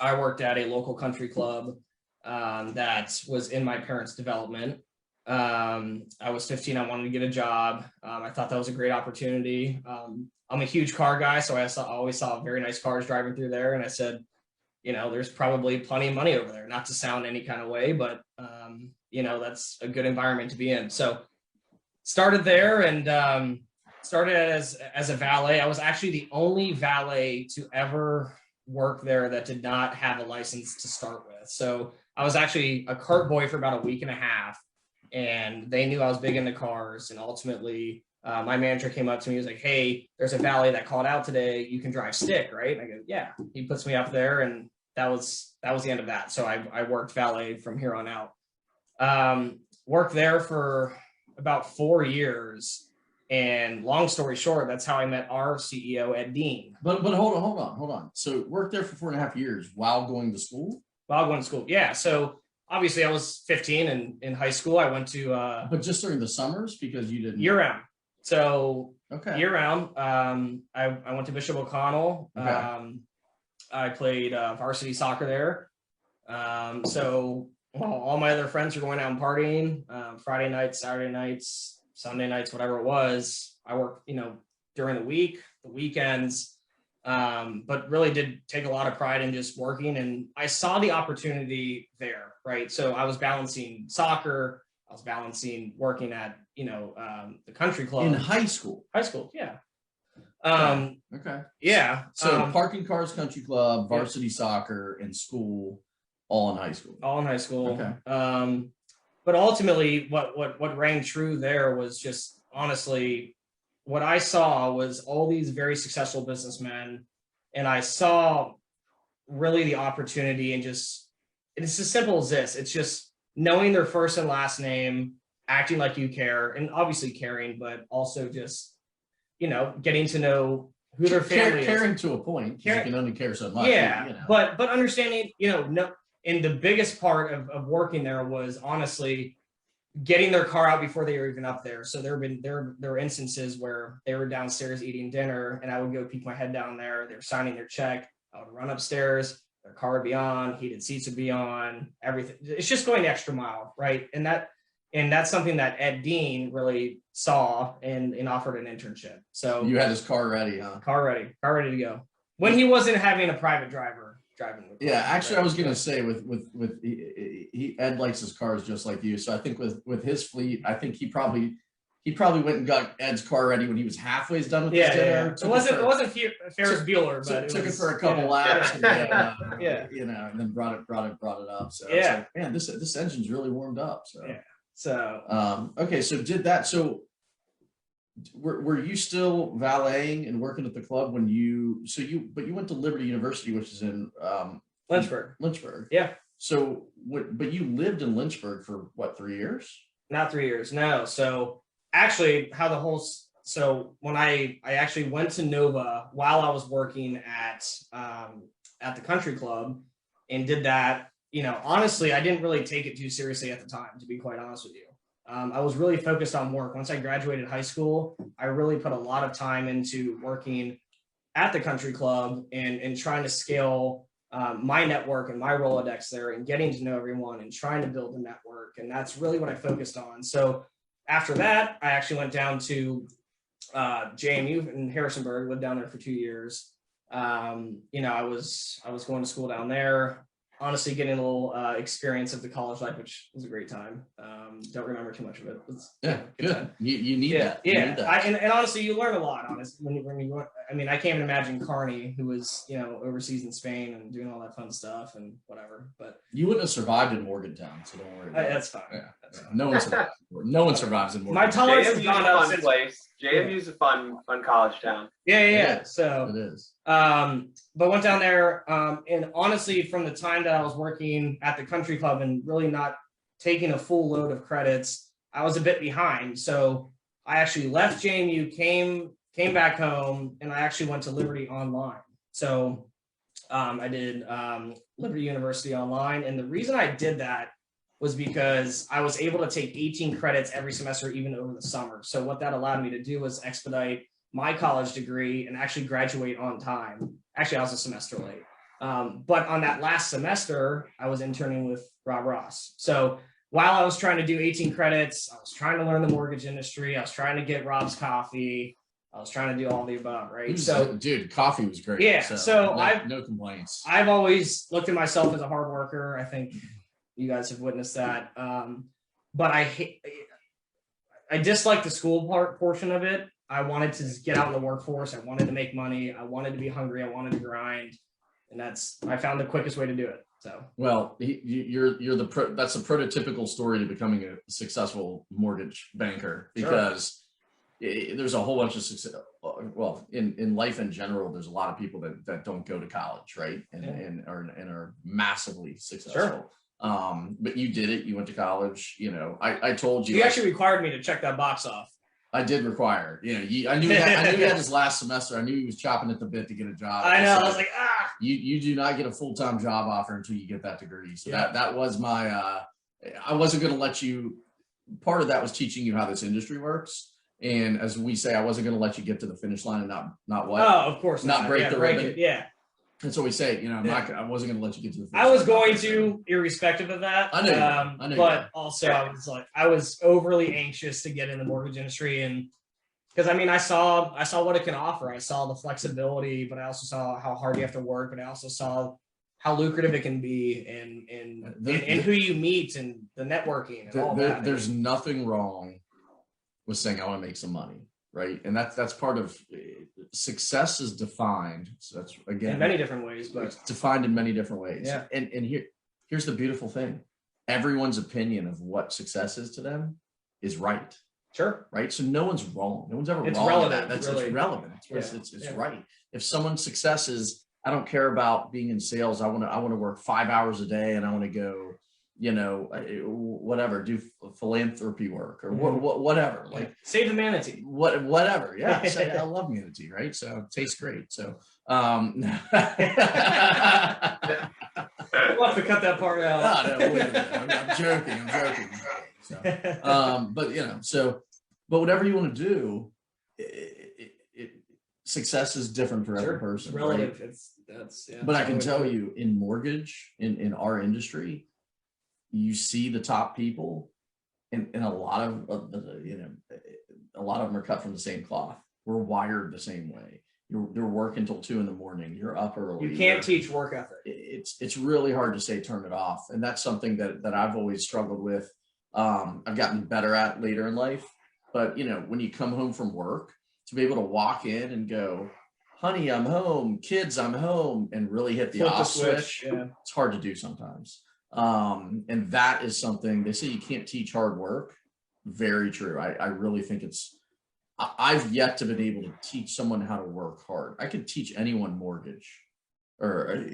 I worked at a local country club that was in my parents' development. I was 15. I wanted to get a job. I thought that was a great opportunity. I'm a huge car guy, so I always saw very nice cars driving through there. And I said, there's probably plenty of money over there, not to sound any kind of way, but, that's a good environment to be in. So started there and started as a valet. I was actually the only valet to ever work there that did not have a license to start with. So I was actually a cart boy for about a week and a half, and they knew I was big into cars. And ultimately, my manager came up to me. He was like, "Hey, there's a valet that called out today. You can drive stick, right?" And I go, "Yeah." He puts me up there, and that was the end of that. So I worked valet from here on out. Worked there for about 4 years. And long story short, that's how I met our CEO, Ed Dean. But hold on. So worked there for 4.5 years while going to school? While going to school, yeah. So obviously I was 15 and in high school. I went to but just during the summers because you didn't year round. So okay. Year round. I went to Bishop O'Connell. Okay. I played varsity soccer there. So all my other friends were going out and partying, Friday nights, Saturday nights, Sunday nights, whatever it was. I worked, during the week, the weekends, but really did take a lot of pride in just working. And I saw the opportunity there, right? So I was balancing soccer. I was balancing working at, the country club. In high school? High school, yeah. Okay. Yeah. So parking cars, country club, varsity soccer, and school, all in high school. All in high school. Okay. But ultimately, what rang true there was just honestly, what I saw was all these very successful businessmen, and I saw really the opportunity and it's as simple as this. It's just knowing their first and last name, acting like you care, and obviously caring, but also just, getting to know who their family is. Caring to a point. You can only care so much. Yeah, but understanding, and the biggest part of working there was honestly getting their car out before they were even up there. So there were instances where they were downstairs eating dinner, and I would go peek my head down there. They were signing their check. I would run upstairs. Their car would be on. Heated seats would be on. Everything. It's just going the extra mile, right? And that's something that Ed Dean really saw and offered an internship. So you had his car ready, huh? Car ready to go. When he wasn't having a private driver driving the car. Yeah, actually, I was gonna say with Ed likes his cars just like you. So I think with his fleet, I think he probably went and got Ed's car ready when he was halfway done with his dinner. It wasn't Ferris Bueller, but took it for a couple laps. And, and then brought it up. So yeah, like, man, this engine's really warmed up. So yeah. So okay, so did that. So were you still valeting and working at the club when you went to Liberty University, which is in Lynchburg. Yeah. So but you lived in Lynchburg for what, 3 years? Not 3 years, no. So actually when I actually went to Nova while I was working at the country club and did that, honestly, I didn't really take it too seriously at the time, to be quite honest with you. I was really focused on work. Once I graduated high school, I really put a lot of time into working at the country club and trying to scale my network and my Rolodex there and getting to know everyone and trying to build a network. And that's really what I focused on. So after that, I actually went down to JMU in Harrisonburg, lived down there for 2 years. I was going to school down there. Honestly, getting a little experience of the college life, which was a great time. Don't remember too much of it. Good time. You need that. Yeah, you need that. And honestly, you learn a lot. Honestly, when you I can't even imagine Kearney, who was overseas in Spain and doing all that fun stuff and whatever. But you wouldn't have survived in Morgantown, so don't worry. That's fine. Yeah, no one survives. No one survives in Morgantown. My tolerance has gone up since place. JMU's a fun college town. Yeah. So it is. But went down there, and honestly, from the time that I was working at the country club and really not taking a full load of credits, I was a bit behind. So I actually left JMU, came back home, and I actually went to Liberty Online. So I did Liberty University Online, and the reason I did that was because I was able to take 18 credits every semester, even over the summer. So what that allowed me to do was expedite my college degree and actually graduate on time. Actually, I was a semester late. But on that last semester, I was interning with Rob Ross. So while I was trying to do 18 credits, I was trying to learn the mortgage industry. I was trying to get Rob's coffee. I was trying to do all the above, right? So, dude, coffee was great. Yeah. So no complaints. I've always looked at myself as a hard worker. I think you guys have witnessed that. But I dislike the school portion of it. I wanted to get out in the workforce. I wanted to make money. I wanted to be hungry. I wanted to grind, and I found the quickest way to do it. So, well, that's a prototypical story to becoming a successful mortgage banker, because there's a whole bunch of success. Well, in life in general, there's a lot of people that don't go to college, right? And are massively successful. Sure. But you did it. You went to college. You know, I told you. You actually required me to check that box off. I did require. You know, I knew he had his last semester. I knew he was chopping at the bit to get a job. I know. I was like, You do not get a full-time job offer until you get that degree. So that was my. I wasn't going to let you. Part of that was teaching you how this industry works. And as we say, I wasn't going to let you get to the finish line and not what? Oh, of course not break the ribbon. Yeah. And so we say, you know, I wasn't going to let you get to the finish I was line. going to, irrespective of that. I know. But also, I was overly anxious to get in the mortgage industry, and because I mean, I saw what it can offer. I saw the flexibility, but I also saw how hard you have to work. But I also saw how lucrative it can be, and who you meet, and the networking, and all that. There's nothing wrong with saying I want to make some money, right? And that's part of success is defined. So that's again in many different ways, but it's defined in many different ways. Yeah. And here's the beautiful thing: everyone's opinion of what success is to them is right. Sure. Right. So no one's wrong. No one's ever It's wrong. relevant. It's really. relevant. It's right. If someone's success is, I don't care about being in sales. I want to work 5 hours a day, and I want to go, you know, whatever, do philanthropy work or whatever, like save the manatee, whatever. Yeah. I love manatee. Right. So it tastes great. So, we'll have to cut that part out. No, wait a minute. I'm joking. So, but you know, but whatever you want to do, success is different for every person. It's relative. Right? But I can tell you, in mortgage, in our industry, you see the top people, and a lot of a lot of them are cut from the same cloth. We're wired the same way. You're working until 2 a.m. You're up early. You can't teach work ethic. It's really hard to say turn it off, and that's something that I've always struggled with. I've gotten better at later in life, but you know, when you come home from work, to be able to walk in and go, honey, I'm home, kids, I'm home, and really hit the off switch. Yeah. It's hard to do sometimes. And that is something they say you can't teach hard work. Very true. I really think I've yet to been able to teach someone how to work hard. I could teach anyone mortgage or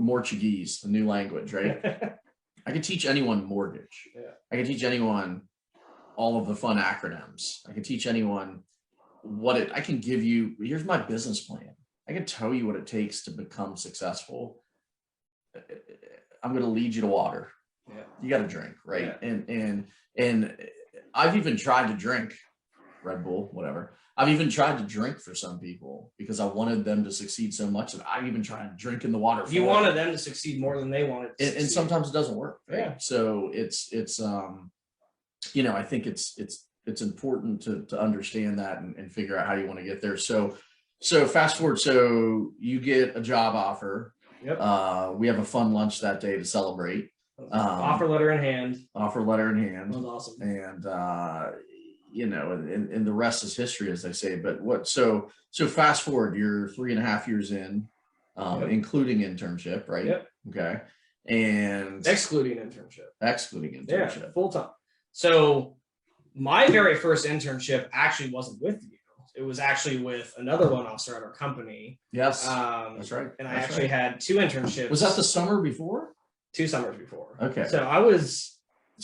Mortgese, the new language, right? I could teach anyone mortgage. Yeah. I could teach anyone all of the fun acronyms. I could teach anyone I can give you, here's my business plan. I can tell you what it takes to become successful. I'm going to lead you to water. Yeah. You got to drink, right? Yeah. And I've even tried to drink Red Bull, whatever. I've even tried to drink for some people because I wanted them to succeed so much that I even tried to drink in the water. You wanted them to succeed more than they wanted to and sometimes it doesn't work. Right? Yeah. So it's you know, I think it's important to understand that and figure out how you want to get there. So fast forward. So you get a job offer. Yep. We have a fun lunch that day to celebrate. Offer letter in hand. That was awesome. And you know, and the rest is history, as they say. But so fast forward, you're 3.5 years in, including internship, right? Yep. Okay. And excluding internship. Yeah, full time. So my very first internship actually wasn't with you. It was actually with another loan officer at our company. Yes, that's right. And I actually had 2 internships. Was that the summer before? 2 summers before. Okay. So I was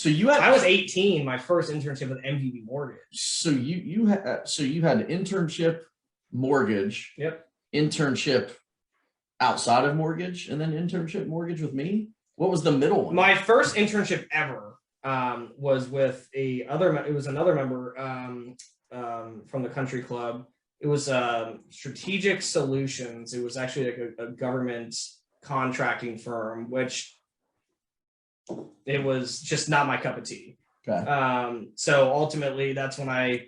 18. My first internship with MVB Mortgage. So you had internship mortgage. Yep. Internship outside of mortgage, and then internship mortgage with me. What was the middle one? My first internship ever was with another member from the country club. It was Strategic Solutions. It was actually like a government contracting firm, which it was just not my cup of tea. Okay. So ultimately, that's when I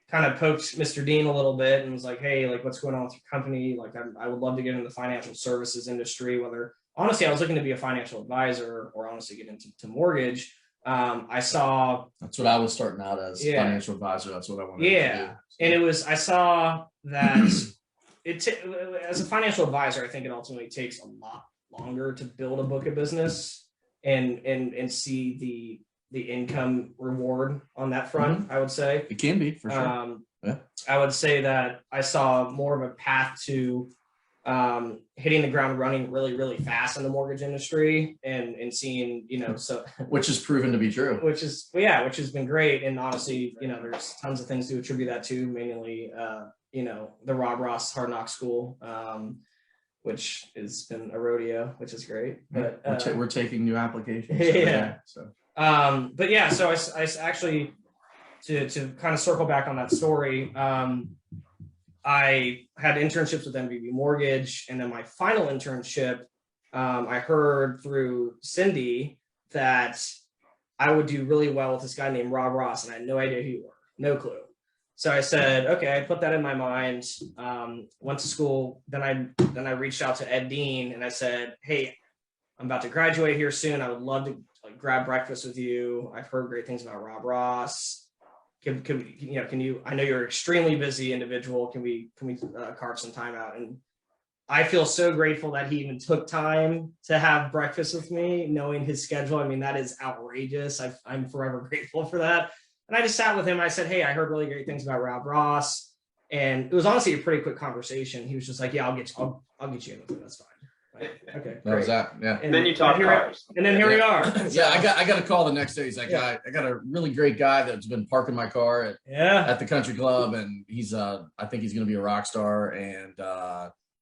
kind of poked Mr. Dean a little bit and was like, hey, like, what's going on with your company? Like, I would love to get into the financial services industry, honestly, I was looking to be a financial advisor or honestly get into mortgage. I saw that's what I was starting out as, financial advisor. That's what I wanted to do. And I saw that as a financial advisor, I think it ultimately takes a lot longer to build a book of business and see the income reward on that front. I would say it can be for sure. I would say that I saw more of a path to hitting the ground running really, really fast in the mortgage industry and seeing, so which has proven to be true. Which has been great. And honestly, there's tons of things to attribute that to, mainly, the Rob Ross Hard Knock School, which has been a rodeo, which is great. But we're taking new applications. Yeah. So. But yeah, so I actually, to kind of circle back on that story, I had internships with MVB Mortgage, and then my final internship, I heard through Cindy that I would do really well with this guy named Rob Ross, and I had no idea who you were, no clue. So I said, okay, I put that in my mind. Went to school, then I reached out to Ed Dean, and I said, hey, I'm about to graduate here soon. I would love to grab breakfast with you. I've heard great things about Rob Ross. Can you, I know you're an extremely busy individual. Can we carve some time out? And I feel so grateful that he even took time to have breakfast with me, knowing his schedule. I mean, that is outrageous. I'm forever grateful for that. And I just sat with him. I said, hey, I heard really great things about Rob Ross. And it was honestly a pretty quick conversation. He was just like, yeah, I'll get you in with it. That's fine. Like, okay. That was that. Yeah. And then you talk cars. And then here we are. Yeah, I got a call the next day. He's like, I got a really great guy that's been parking my car at the country club, and he's I think he's gonna be a rock star, and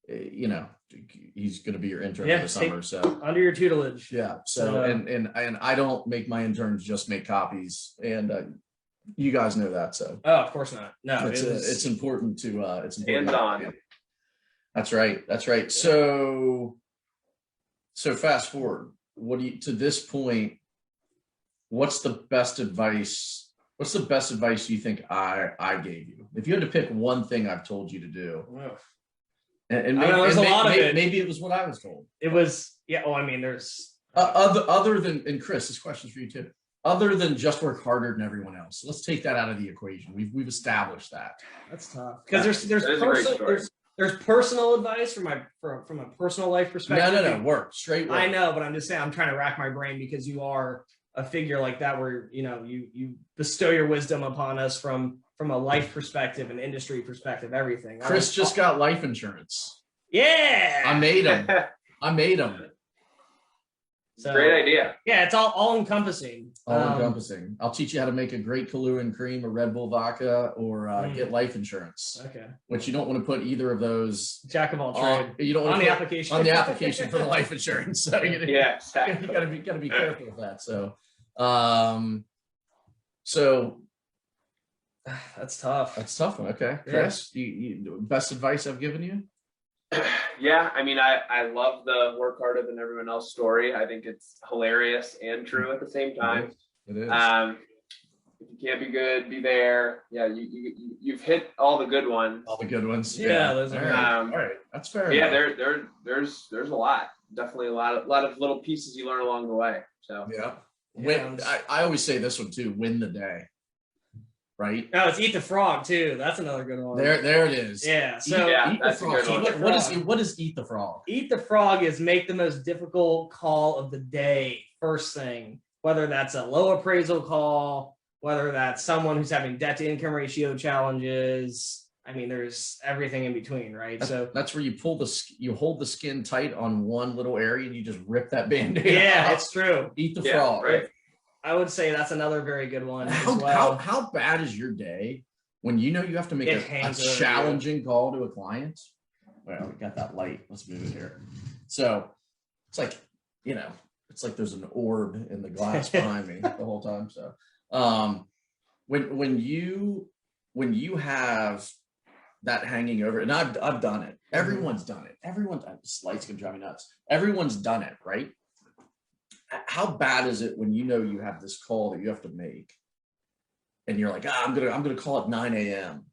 he's gonna be your intern for the summer. So under your tutelage. Yeah. So and I don't make my interns just make copies, and you guys know that. So of course not. No, it's important to hands on. That's right. So fast forward, to this point, what's the best advice you think I gave you? If you had to pick one thing I've told you to do, and maybe it was what I was told. It was, yeah. Oh, I mean, there's other than, and Chris, this question's for you too. Other than just work harder than everyone else, let's take that out of the equation. We've established that. That's tough because there's personal advice from a personal life perspective. No, straight work. I know, but I'm just saying I'm trying to rack my brain because you are a figure like that where you bestow your wisdom upon us from a life perspective, an industry perspective, everything. Chris just got life insurance. Yeah, I made him. So, great idea. Yeah, it's all encompassing. Encompassing. I'll teach you how to make a great Kahlua and cream, a Red Bull vodka, or get life insurance. Okay. Which you don't want to put either of those. Jack of all trades. You don't want on to the put application on the application for the life insurance. So yeah, exactly. You gotta be careful with that. So, that's tough. That's tough one. Okay, Chris, you best advice I've given you. Yeah, I mean, I love the work harder than everyone else story. I think it's hilarious and true at the same time. It is. If you can't be good, be there. Yeah, you've hit all the good ones. All the good ones. Yeah, those are all right. That's fair. Yeah, there's a lot. Definitely a lot of little pieces you learn along the way. So yeah. I always say this one too. Win the day. Right. Oh, it's eat the frog too. That's another good one. There it is. Yeah. So eat the frog. So what is eat the frog? Eat the frog is make the most difficult call of the day first thing. Whether that's a low appraisal call, whether that's someone who's having debt to income ratio challenges. I mean, there's everything in between, right? So that's where you hold the skin tight on one little area and you just rip that Band-Aid Yeah, off. it's true. Eat the frog. Right. I would say that's another very good one. How bad is your day when you know you have to make a challenging call to a client? Well, we got that light. Let's move it here. So it's like, it's like there's an orb in the glass behind me the whole time. So when you have that hanging over, and I've done it. Everyone's done it. This light's gonna drive me nuts. Everyone's done it, right? How bad is it when you know you have this call that you have to make and you're like, I'm gonna call at 9 a.m.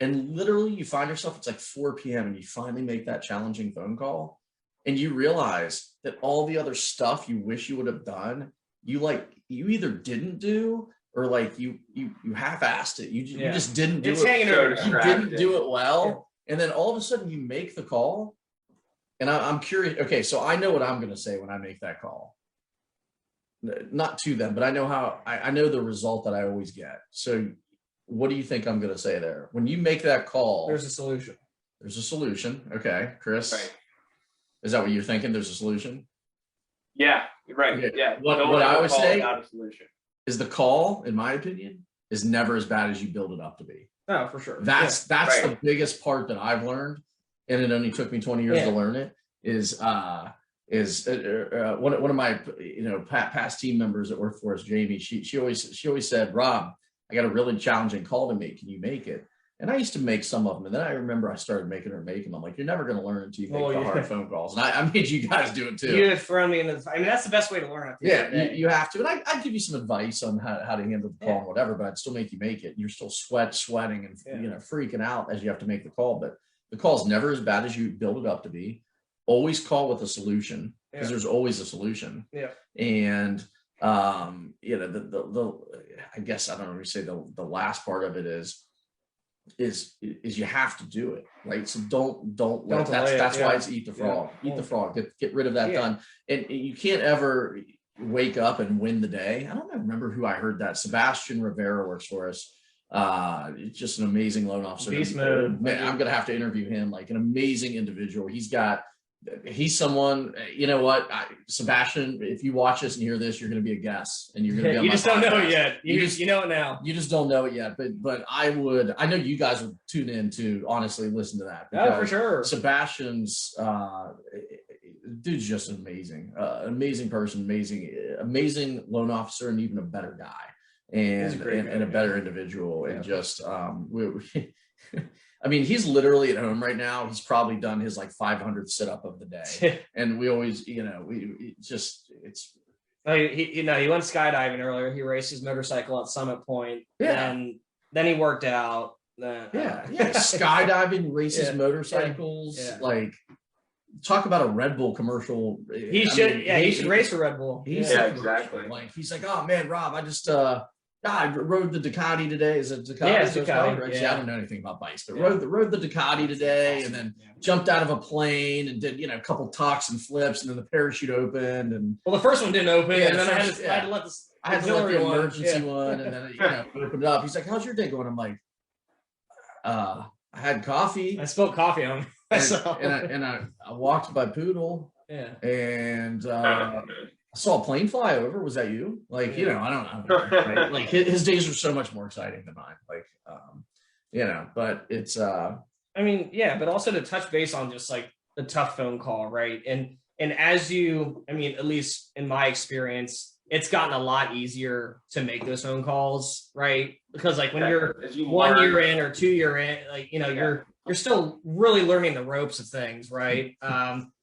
and literally you find yourself, it's like 4 p.m. and you finally make that challenging phone call and you realize that all the other stuff you wish you would have done, you either didn't do or like you half-assed it. You just didn't do it. You didn't do it well. And then all of a sudden you make the call. And I'm curious. Okay, so I know what I'm going to say when I make that call. Not to them, but I know I know the result that I always get. So what do you think I'm going to say there? When you make that call, There's a solution. There's a solution. Okay, Chris, Right. is that what you're thinking? There's a solution? Yeah, right. Okay. Yeah. What Don't I ever always call say without a solution. is the call, in my opinion, is never as bad as you build it up to be. Oh, for sure. That's Right. the biggest part that I've learned, and it only took me 20 years to learn it. Is one of my past team members that worked for us, Jamie. She always said, Rob, I got a really challenging call to make. Can you make it? And I used to make some of them, and then I remember I started making her make them. I'm like, you're never going to learn until you make the hard phone calls. And I made you guys do it too. You have thrown me into the. I mean, that's the best way to learn. You have to. And I'd give you some advice on how to handle the call and whatever, but I'd still make you make it. You're still sweating and freaking out as you have to make the call. But the call is never as bad as you build it up to be. Always call with a solution, because there's always a solution. Yeah. And I guess I don't know if you say the last part of it is you have to do it, right? So don't let that's why it's eat the frog. Eat the frog. Get rid of that done. And you can't ever wake up and win the day. I don't remember who I heard that. Sebastian Rivera works for us. Just an amazing loan officer. Beast mode. Man, I'm gonna have to interview him. Like, an amazing individual. He's someone, you know what, Sebastian, if you watch this and hear this, you're going to be a guest, and you're going to be on you my just don't know podcast. it yet. You know it now. You just don't know it yet. But I know you guys would tune in to honestly listen to that. Oh, for sure. Sebastian's dude's just amazing, amazing person, amazing loan officer, and even a better guy, and a better individual. And just I mean, he's literally at home right now. He's probably done his like 500th sit up of the day. And we always, he went skydiving earlier. He raced his motorcycle at Summit Point. Yeah. And then he worked out. Skydiving, races motorcycles. Yeah. Like, talk about a Red Bull commercial. He should race for Red Bull. Exactly. Like, he's like, oh man, Rob, I rode the Ducati today. Is it Ducati? Yeah, it's Ducati. Right? See, I don't know anything about bikes, but rode the Ducati today, and then jumped out of a plane and did a couple tucks and flips, and then the parachute opened. And the first one didn't open, and then I had to let the emergency one, and then opened it up. He's like, "How's your day going?" I'm like, "I had coffee. I spilled coffee on myself, and I walked by Poodle, and." I saw a plane fly over. Was that you? Like, I don't know. Right? Like, his days are so much more exciting than mine. Like, but it's, but also to touch base on just like the tough phone call. Right. And as at least in my experience, it's gotten a lot easier to make those phone calls. Right. Because like when you're 1 year in or 2 year in, like, you're still really learning the ropes of things. Right.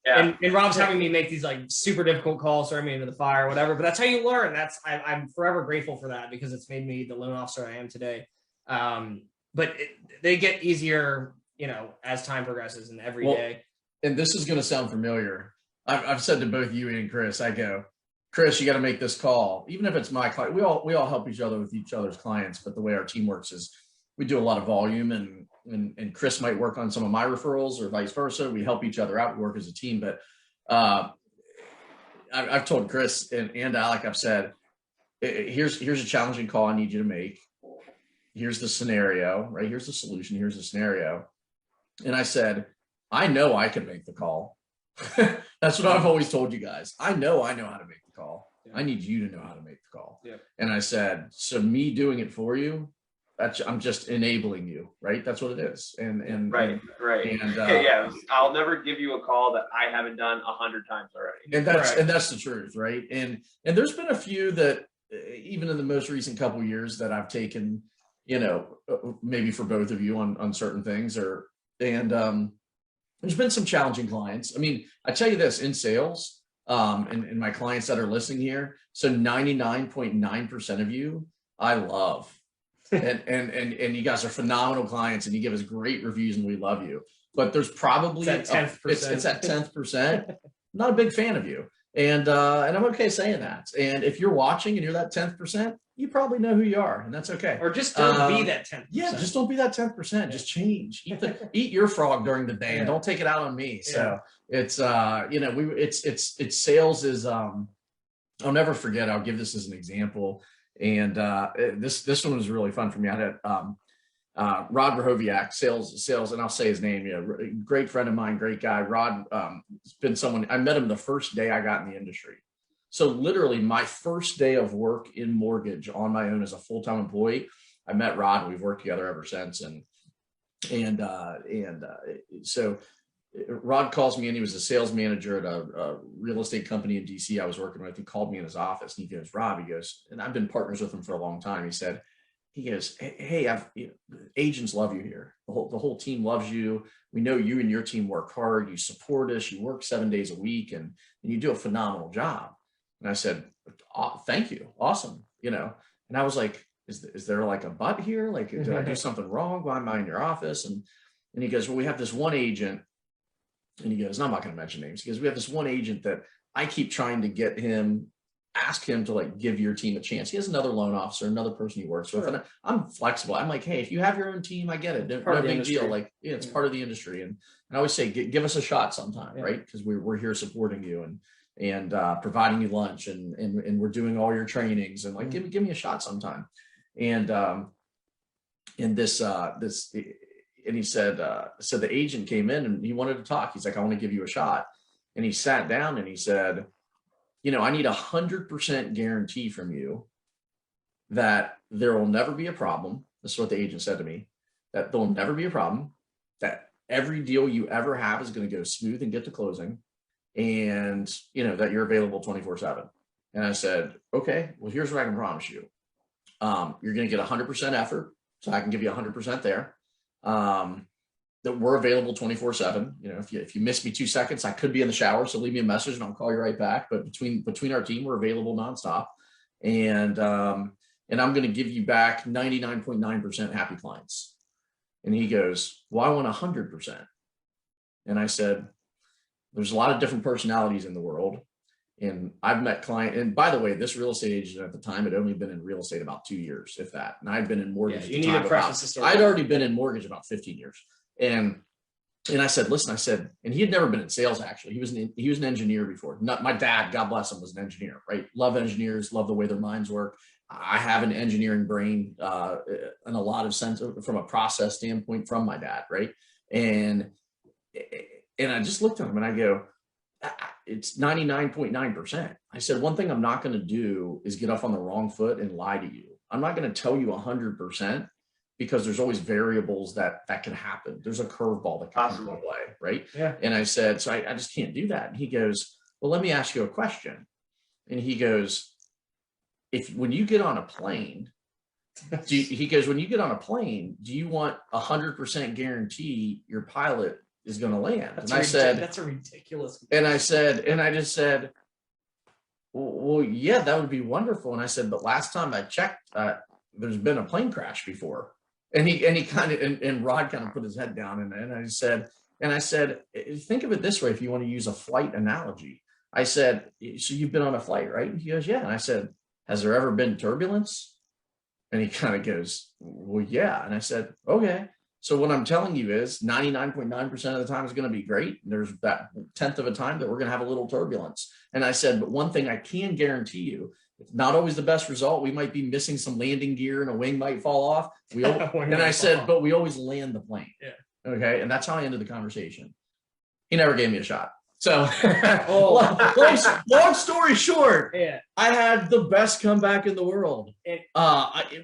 And Rob's having me make these like super difficult calls, throwing me into the fire, whatever. But that's how you learn. I'm forever grateful for that, because it's made me the loan officer I am today. But they get easier, as time progresses and every day. And this is going to sound familiar. I've said to both you and Chris, I go, Chris, you got to make this call, even if it's my client. We all help each other with each other's clients, but the way our team works is we do a lot of volume, and Chris might work on some of my referrals or vice versa. We help each other out. We work as a team. But I've told Chris and Alec, I've said, here's a challenging call I need you to make. Here's the scenario, right? Here's the solution. Here's the scenario. And I said, I know I can make the call. That's what I've always told you guys. I know how to make the call. Yeah. I need you to know how to make the call. Yeah. And I said, so me doing it for you, I'm just enabling you, right? That's what it is. And right. And I'll never give you a call that I haven't done 100 times already. And that's the truth, right? And there's been a few that even in the most recent couple of years that I've taken, maybe for both of you on certain things, there's been some challenging clients. I mean, I tell you this, in sales, and my clients that are listening here, so 99.9% of you, I love. And you guys are phenomenal clients, and you give us great reviews, and we love you. But there's probably it's that 10%. It's that 10%. Not a big fan of you, and I'm okay saying that. And if you're watching and you're that 10%, you probably know who you are, and that's okay. Or just don't be that 10%. Yeah, just don't be that 10%. Just change. Eat your frog during the day, and don't take it out on me. So it's it's sales is I'll never forget. I'll give this as an example. And this one was really fun for me. I had Rod Rahoviak, sales, and I'll say his name. Great friend of mine, great guy. Rod has been someone I met him the first day I got in the industry. So literally my first day of work in mortgage on my own as a full-time employee, I met Rod, and we've worked together ever since. So Rod calls me in. He was a sales manager at a real estate company in DC I was working with. He called me in his office and he goes, Rob, he goes, and I've been partners with him for a long time. He goes, hey, agents love you here. The whole team loves you. We know you and your team work hard. You support us. You work 7 days a week and you do a phenomenal job. And I said, oh, thank you. Awesome. And I was like, is there like a but here? Like, did I do something wrong? Why am I in your office? And he goes, well, we have this one agent. And he goes, no, I'm not going to mention names. He goes, we have this one agent that I keep trying to ask him to like give your team a chance. He has another loan officer, another person he works with. And I'm flexible. I'm like, hey, if you have your own team, I get it. No big deal. Like, it's part of the industry. And I always say, give us a shot sometime, right? Because we're here supporting you and providing you lunch and we're doing all your trainings and like, give me a shot sometime. And he said, the agent came in and he wanted to talk. He's like, I want to give you a shot. And he sat down and he said, I need 100% guarantee from you that there will never be a problem. This is what the agent said to me, that there will never be a problem, that every deal you ever have is going to go smooth and get to closing, and, that you're available 24/7. And I said, okay, well, here's what I can promise you. You're going to get 100% effort. So I can give you 100% there. That we're available 24/7. If you miss me 2 seconds, I could be in the shower. So leave me a message and I'll call you right back. But between our team, we're available nonstop. And I'm going to give you back 99.9% happy clients. And he goes, well, I want 100%. And I said, there's a lot of different personalities in the world. And I've met clients, and by the way, this real estate agent at the time had only been in real estate about 2 years, if that. And I'd been in mortgage. You need to preface the story. I'd already been in mortgage about 15 years. And I said, listen, and he had never been in sales, actually. He was an engineer before. My dad, God bless him, was an engineer, right? Love engineers, love the way their minds work. I have an engineering brain in a lot of sense from a process standpoint from my dad, right? And I just looked at him and I go, it's 99.9%. I said, one thing I'm not going to do is get off on the wrong foot and lie to you. I'm not going to tell you 100% because there's always variables that can happen. There's a curveball that can come play, right? Yeah. And I said, so I just can't do that. And he goes, well, let me ask you a question. And he goes, when you get on a plane, do you want 100% guarantee your pilot is going to land? I said, that's a ridiculous. And I just said, well, yeah, that would be wonderful. And I said, but last time I checked, there's been a plane crash before. And he kind of, and Rod kind of put his head down and I said, think of it this way. If you want to use a flight analogy, I said, so you've been on a flight, right? And he goes, yeah. And I said, has there ever been turbulence? And he kind of goes, well, yeah. And I said, okay. So what I'm telling you is 99.9% of the time is going to be great. There's that 1/10 of a time that we're going to have a little turbulence. And I said, but one thing I can guarantee you, it's not always the best result. We might be missing some landing gear and a wing might fall off. But we always land the plane. Yeah. Okay. And that's how I ended the conversation. He never gave me a shot. So long story short, I had the best comeback in the world.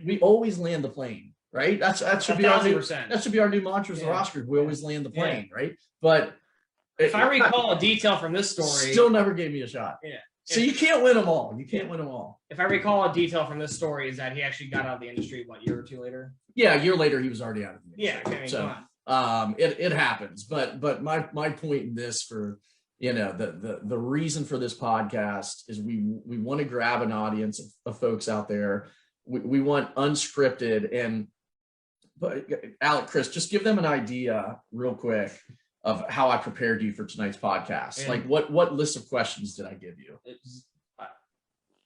We always land the plane. Right. That should be our new mantra as the roster. We always land the plane. Right. But if I recall a detail from this story, still never gave me a shot. Yeah. So you can't win them all. If I recall a detail from this story is that he actually got out of the industry, what, a year or two later? Yeah. A year later, he was already out of the industry. Yeah. I mean, so it happens. But my point in this for, the reason for this podcast is we want to grab an audience of folks out there. We want unscripted but Alec, Chris, just give them an idea real quick of how I prepared you for tonight's podcast. Like what list of questions did I give you?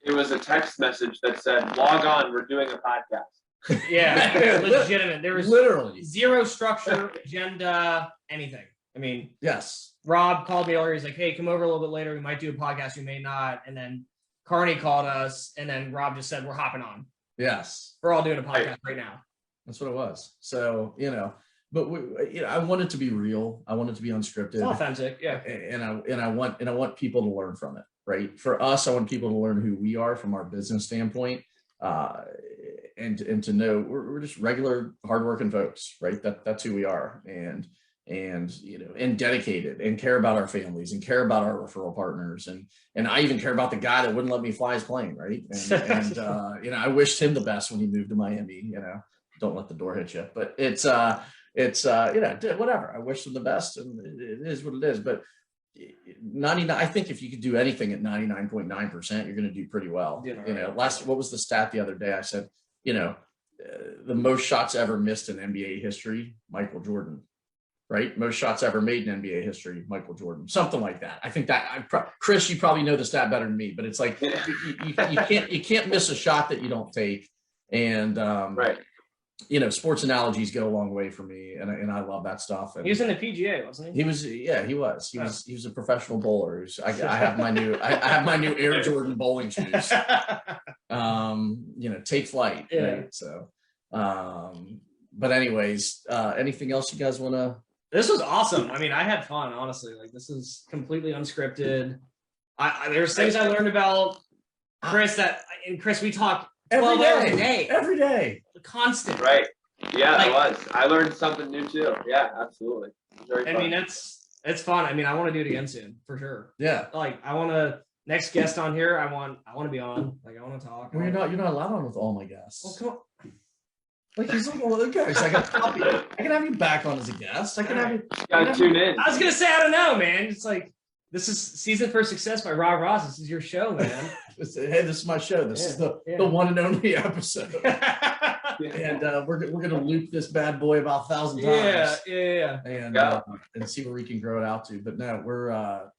It was a text message that said, log on, we're doing a podcast. Yeah, legitimate. There was literally zero structure, agenda, anything. I mean, yes. Rob called me earlier. He's like, hey, come over a little bit later. We might do a podcast. We may not. And then Kearney called us. And then Rob just said, we're hopping on. Yes. We're all doing a podcast right now. That's what it was. So, but I want it to be real. I want it to be unscripted. It's authentic. Yeah. And I want people to learn from it, right? For us, I want people to learn who we are from our business standpoint. And to know we're just regular hardworking folks, right? That's who we are. And dedicated and care about our families and care about our referral partners. And I even care about the guy that wouldn't let me fly his plane. Right. And I wished him the best when he moved to Miami, don't let the door hit you, but it's whatever. I wish him the best and it is what it is. But 99, I think if you could do anything at 99.9%, you're going to do pretty well. What was the stat the other day? I said, the most shots ever missed in NBA history, Michael Jordan. Right? Most shots ever made in NBA history, Michael Jordan, something like that. I think that Chris, you probably know the stat better than me, but it's like you can't miss a shot that you don't take. And right. Sports analogies go a long way for me, and I love that stuff. And he was in the PGA, wasn't he? He was. Yeah, he was. He was a professional bowler. I have my new Air Jordan bowling shoes. Take flight. Yeah. Right? So, but anyways, anything else you guys want to? This was awesome. I mean, I had fun, honestly. Like, this is completely unscripted. There's things I learned about Chris Chris, we talk every day. Every day. Constant. Right. Yeah, I learned something new too. Yeah, absolutely. Very fun. I mean, it's fun. I mean, I want to do it again soon, for sure. Yeah. Like, I want to, next guest on here, I want to be on. Like, I want to talk. Well, you're not allowed on with all my guests. Well, come on. Like, he's like one of the guys. I can have you back on as a guest. I can have you. Gotta tune in. I was gonna say, I don't know, man. It's like, this is Season for Success by Rob Ross. This is your show, man. Hey, this is my show. This is the one and only episode. And we're gonna loop this bad boy about 1,000 times. Yeah. And see where we can grow it out to. But no, we're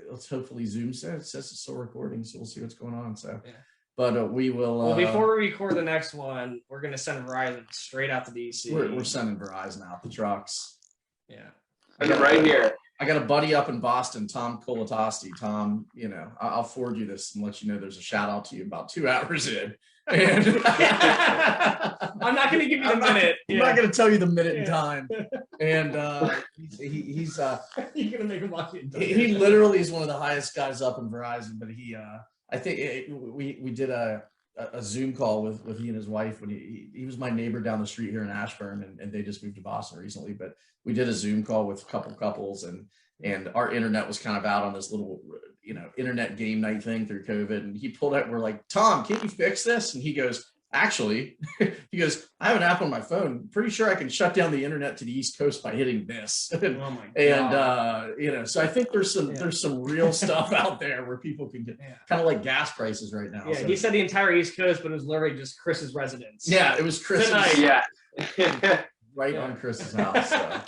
let's hopefully Zoom says it's still recording, so we'll see what's going on. So. Yeah. But we will. Well, before we record the next one, we're going to send Verizon straight out to DC. We're sending Verizon out the trucks. Yeah. Right here. I got a buddy up in Boston, Tom Colatosti. Tom, I'll forward you this and let you know there's a shout out to you about 2 hours in. And I'm not going to give you the minute. I'm not going to tell you the minute and time. And he's you're going to make him watch it. He literally is one of the highest guys up in Verizon, but I think we did a Zoom call with he and his wife when he was my neighbor down the street here in Ashburn, and they just moved to Boston recently. But we did a Zoom call with a couple couples, and our internet was kind of out on this little internet game night thing through COVID. And he pulled out, we're like, Tom, can't you fix this? And he goes, actually, I have an app on my phone. Pretty sure I can shut down the internet to the East Coast by hitting this. Oh my God. And so I think there's some real stuff out there where people can get kind of like gas prices right now. Yeah, so. He said the entire East Coast, but it was literally just Chris's residence. Yeah, it was Chris's. Yeah. Right on Chris's house. So.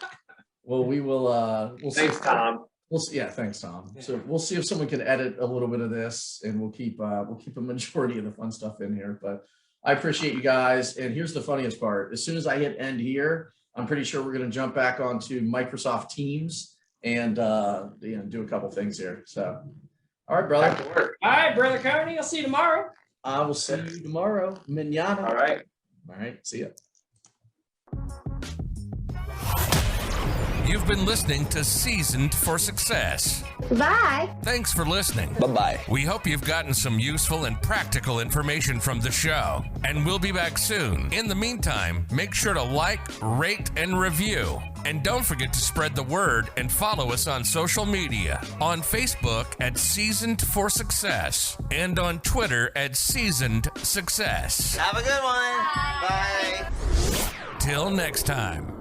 Well, we'll thanks, see. Tom. Thanks, Tom. Yeah. So we'll see if someone can edit a little bit of this, and we'll keep a majority of the fun stuff in here. But I appreciate you guys. And here's the funniest part. As soon as I hit end here, I'm pretty sure we're going to jump back onto Microsoft Teams and do a couple things here. So, all right, brother. All right, brother Kearney. I'll see you tomorrow. I will see you tomorrow. Manana. All right. All right. See ya. You've been listening to Seasoned for Success. Bye. Thanks for listening. Bye-bye. We hope you've gotten some useful and practical information from the show, and we'll be back soon. In the meantime, make sure to like, rate, and review. And don't forget to spread the word and follow us on social media. On Facebook at Seasoned for Success and on Twitter at Seasoned Success. Have a good one. Bye. Till next time.